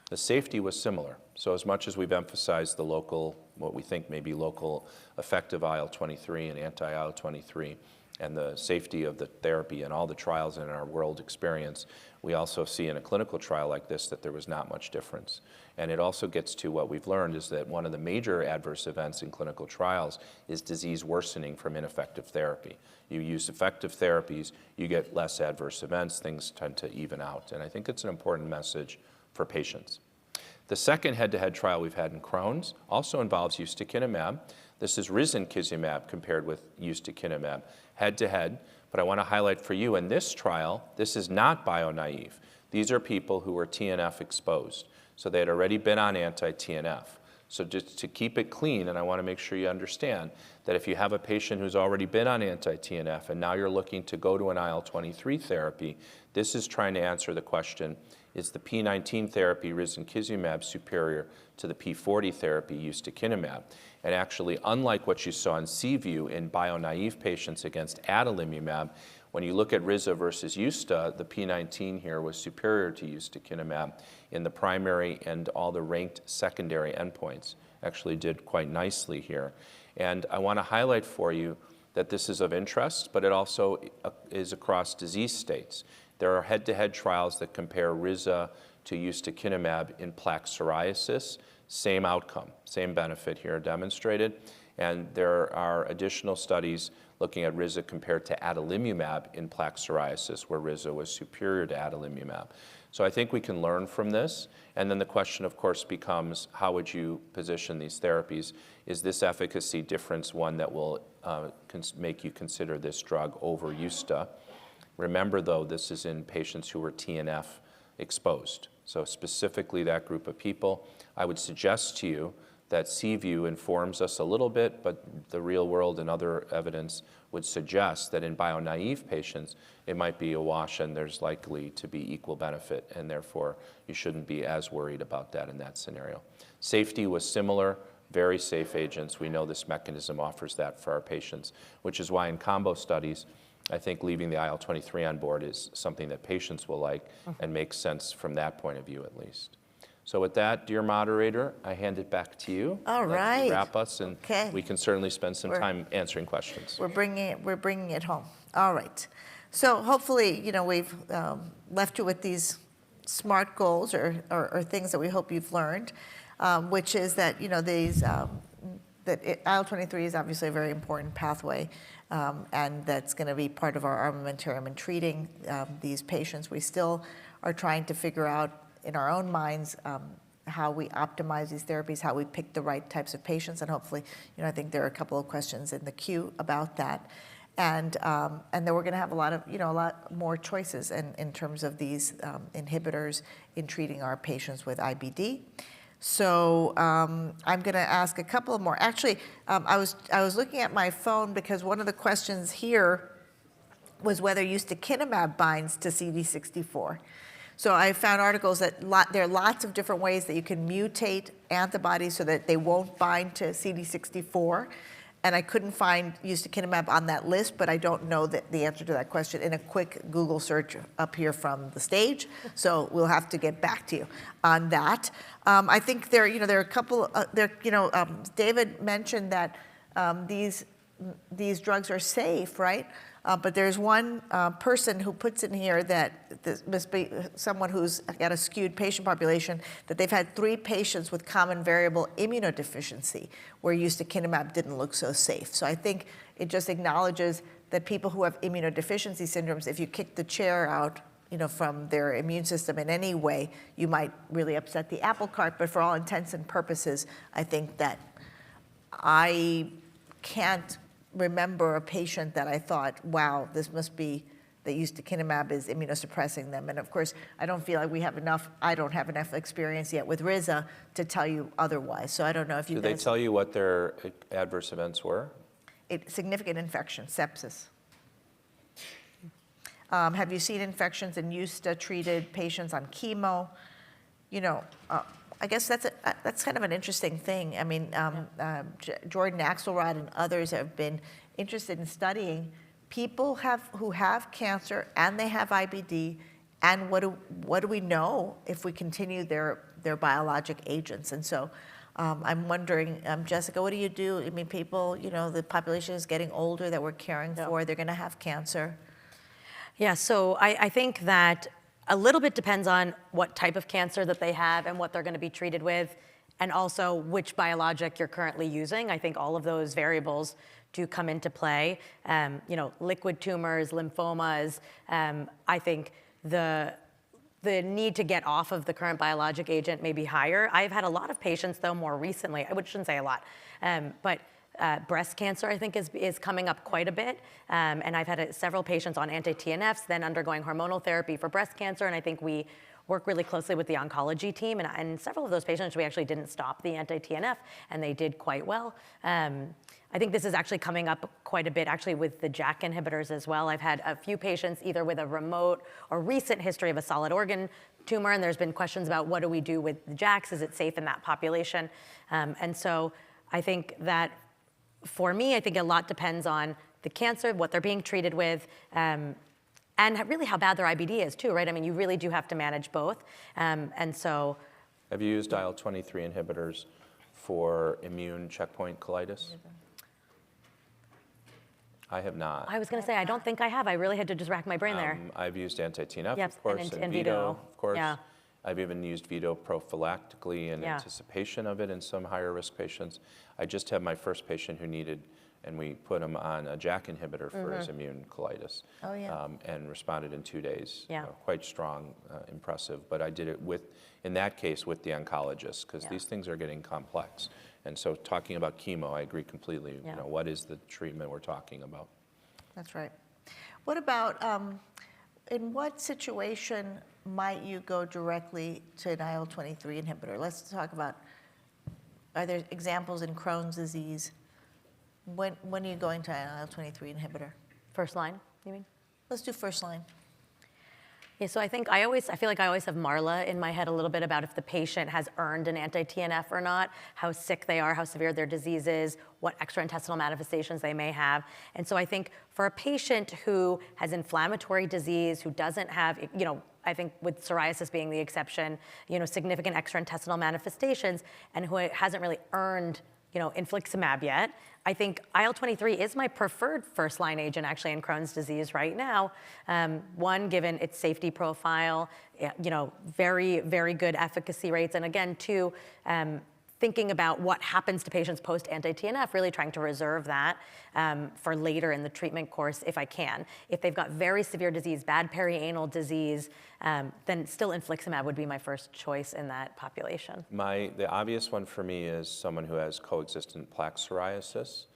The safety was similar. So as much as we've emphasized the local, what we think may be local effective IL-23 and anti-IL-23, and the safety of the therapy and all the trials in our world experience, we also see in a clinical trial like this that there was not much difference. And it also gets to what we've learned is that one of the major adverse events in clinical trials is disease worsening from ineffective therapy. You use effective therapies, you get less adverse events, things tend to even out. And I think it's an important message for patients. The second head-to-head trial we've had in Crohn's also involves ustekinumab. This is risankizumab compared with ustekinumab head-to-head. But I want to highlight for you in this trial, this is not bio-naive. These are people who were TNF exposed. So they had already been on anti-TNF. So just to keep it clean, and I want to make sure you understand that if you have a patient who's already been on anti-TNF and now you're looking to go to an IL-23 therapy, this is trying to answer the question, is the P19 therapy risankizumab superior to the P40 therapy ustekinumab? And actually, unlike what you saw in CView in bio-naive patients against adalimumab, when you look at Risa versus Usta, the P19 here was superior to ustekinumab in the primary and all the ranked secondary endpoints. actually did quite nicely here. And I want to highlight for you that this is of interest, but it also is across disease states. There are head-to-head trials that compare Riza to ustekinumab in plaque psoriasis. Same outcome, same benefit here demonstrated. And there are additional studies looking at Riza compared to adalimumab in plaque psoriasis, where Riza was superior to adalimumab. So I think we can learn from this. And then the question, of course, becomes how would you position these therapies? Is this efficacy difference one that will make you consider this drug over Usta? Remember, though, this is in patients who were TNF exposed. So specifically that group of people, I would suggest to you that CView informs us a little bit, but the real world and other evidence would suggest that in bio-naive patients, it might be a wash and there's likely to be equal benefit, and therefore you shouldn't be as worried about that in that scenario. Safety was similar, very safe agents. We know this mechanism offers that for our patients, which is why in combo studies, I think leaving the IL-23 on board is something that patients will like and makes sense from that point of view at least. So with that, dear moderator, I hand it back to you. All right. Wrap us, and we can certainly spend some time answering questions. We're bringing it home. All right. So hopefully, we've left you with these SMART goals or things that we hope you've learned, which is that, that IL-23 is obviously a very important pathway, and that's going to be part of our armamentarium in treating these patients. We still are trying to figure out in our own minds how we optimize these therapies, how we pick the right types of patients, and hopefully, I think there are a couple of questions in the queue about that. And then we're going to have a lot more choices in terms of these inhibitors in treating our patients with IBD. So I'm going to ask a couple of more. Actually, I was looking at my phone because one of the questions here was whether ustekinumab binds to CD64. So I found articles that there are lots of different ways that you can mutate antibodies so that they won't bind to CD64. And I couldn't find ustekinumab on that list, but I don't know the answer to that question in a quick Google search up here from the stage. So we'll have to get back to you on that. I think there are a couple. David mentioned that these drugs are safe, right? But there's one person who puts in here that this must be someone who's got a skewed patient population, that they've had 3 patients with common variable immunodeficiency where ustekinumab didn't look so safe. So I think it just acknowledges that people who have immunodeficiency syndromes, if you kick the chair out from their immune system in any way, you might really upset the apple cart. But for all intents and purposes, I think that I can't remember a patient that I thought, wow, this must be that ustekinumab is immunosuppressing them. And of course, I don't feel like I don't have enough experience yet with Riza to tell you otherwise. So I don't know if you Did they tell you what their adverse events were? Significant infection, sepsis. Have you seen infections in Usta-treated patients on chemo? I guess that's kind of an interesting thing. I mean, Jordan Axelrod and others have been interested in studying people who have cancer and they have IBD, and what do we know if we continue their biologic agents? And so I'm wondering, Jessica, what do you do? I mean, people, the population is getting older that we're caring for. They're going to have cancer. Yeah, so I think that a little bit depends on what type of cancer that they have and what they're going to be treated with, and also which biologic you're currently using. I think all of those variables do come into play. Liquid tumors, lymphomas. I think the need to get off of the current biologic agent may be higher. I've had a lot of patients, though, more recently. I shouldn't say a lot, but breast cancer, I think, is coming up quite a bit. And I've had several patients on anti-TNFs, then undergoing hormonal therapy for breast cancer. And I think we work really closely with the oncology team. And several of those patients, we actually didn't stop the anti-TNF, and they did quite well. I think this is actually coming up quite a bit, actually, with the JAK inhibitors as well. I've had a few patients either with a remote or recent history of a solid organ tumor, and there's been questions about what do we do with the JAKs? Is it safe in that population? And so I think that for me, I think a lot depends on the cancer, what they're being treated with, and really how bad their IBD is too, right? I mean, you really do have to manage both. And so. Have you used IL-23 inhibitors for immune checkpoint colitis? I have not. I was going to say, I don't think I have. I really had to just rack my brain there. I've used anti-TNF, Yep, of course, and Veto, of course. Yeah. I've even used Veto prophylactically in Yeah. anticipation of it in some higher risk patients. I just had my first patient who needed, and we put him on a JAK inhibitor for his immune colitis. Oh, yeah. And responded in 2 days. Yeah. Quite strong, impressive. But I did it in that case, with the oncologist, because these things are getting complex. And so talking about chemo, I agree completely. Yeah. What is the treatment we're talking about? That's right. What about, in what situation might you go directly to an IL-23 inhibitor? Let's talk about, are there examples in Crohn's disease? When are you going to an IL-23 inhibitor? First line, you mean? Let's do first line. Yeah, so I think I feel like I always have Marla in my head a little bit about if the patient has earned an anti-TNF or not, how sick they are, how severe their disease is, what extraintestinal manifestations they may have. And so I think for a patient who has inflammatory disease, who doesn't have, I think with psoriasis being the exception, significant extraintestinal manifestations, and who hasn't really earned infliximab yet. I think IL-23 is my preferred first-line agent actually in Crohn's disease right now. One, given its safety profile, very, very good efficacy rates. And again, two, thinking about what happens to patients post-anti-TNF, really trying to reserve that for later in the treatment course if I can. If they've got very severe disease, bad perianal disease, then still infliximab would be my first choice in that population. The obvious one for me is someone who has coexistent plaque psoriasis,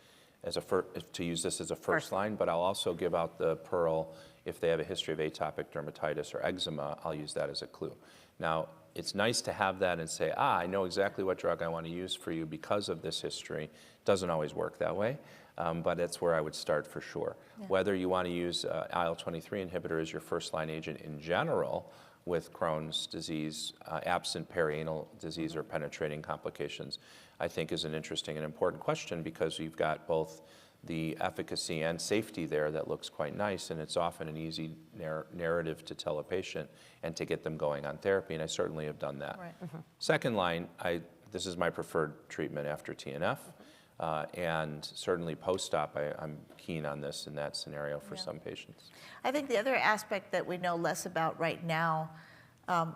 to use this as a first line, but I'll also give out the Pearl if they have a history of atopic dermatitis or eczema. I'll use that as a clue. Now, it's nice to have that and say, I know exactly what drug I want to use for you because of this history. Doesn't always work that way, but that's where I would start for sure. Yeah. Whether you want to use IL-23 inhibitor as your first-line agent in general with Crohn's disease, absent perianal disease or penetrating complications, I think is an interesting and important question because you've got both the efficacy and safety there that looks quite nice, and it's often an easy narrative to tell a patient and to get them going on therapy, and I certainly have done that. Right. Mm-hmm. Second line, this is my preferred treatment after TNF, and certainly post-op, I'm keen on this in that scenario for some patients. I think the other aspect that we know less about right now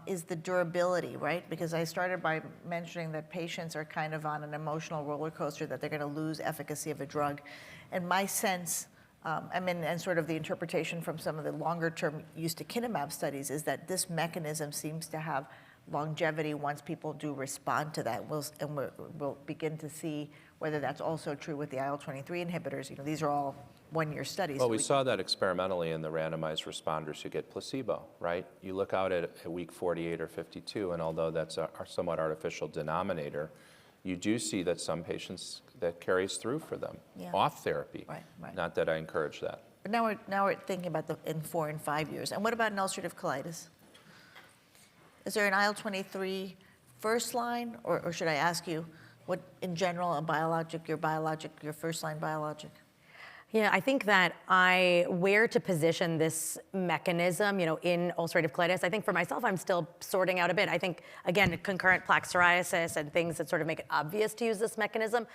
is the durability, right? Because I started by mentioning that patients are kind of on an emotional roller coaster, that they're going to lose efficacy of a drug. And my sense, and sort of the interpretation from some of the longer-term ustekinumab studies is that this mechanism seems to have longevity once people do respond to that. We'll begin to see whether that's also true with the IL-23 inhibitors. These are all one-year studies. Well, we saw that experimentally in the randomized responders who get placebo, right? You look out at week 48 or 52, and although that's a somewhat artificial denominator, you do see that some patients that carries through for them off therapy. Right. Not that I encourage that. But now we're thinking about in 4 and 5 years. And what about an ulcerative colitis? Is there an IL-23 first line, or should I ask you what, in general, your first line biologic? Yeah, I think that where to position this mechanism, in ulcerative colitis, I think for myself, I'm still sorting out a bit. I think, again, concurrent plaque psoriasis and things that sort of make it obvious to use this mechanism.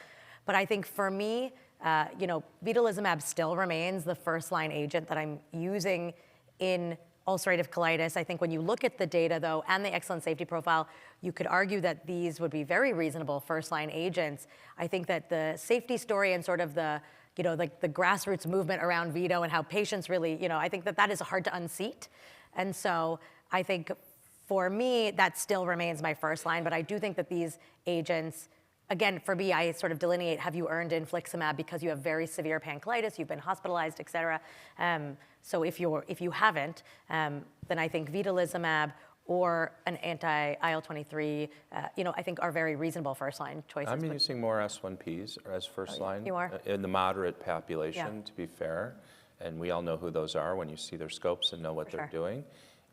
But I think for me, vedolizumab still remains the first-line agent that I'm using in ulcerative colitis. I think when you look at the data, though, and the excellent safety profile, you could argue that these would be very reasonable first-line agents. I think that the safety story and sort of the like the grassroots movement around veto and how patients really, I think that is hard to unseat. And so I think for me, that still remains my first line, but I do think that these agents, again, for me, I sort of delineate, have you earned infliximab because you have very severe pancolitis, you've been hospitalized, et cetera. So if you haven't, then I think vedolizumab or an anti-IL-23, I think are very reasonable first-line choices. I'm using more S1Ps as first line. You are? In the moderate population, to be fair. And we all know who those are when you see their scopes and know what they're doing.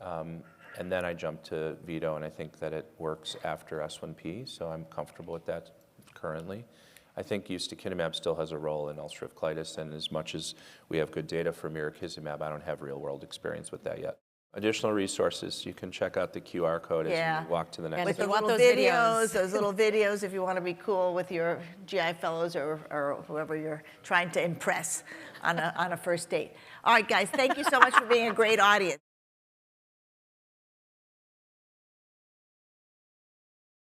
And then I jump to veto, and I think that it works after S1P, so I'm comfortable with that currently. I think ustekinumab still has a role in ulcerative colitis, and as much as we have good data for mirikizumab, I don't have real-world experience with that yet. Additional resources, you can check out the QR code as Yeah. you walk to the next And With if the you want little those videos, videos. those little videos, if you want to be cool with your GI fellows or whoever you're trying to impress on a first date. All right, guys, thank you so much for being a great audience.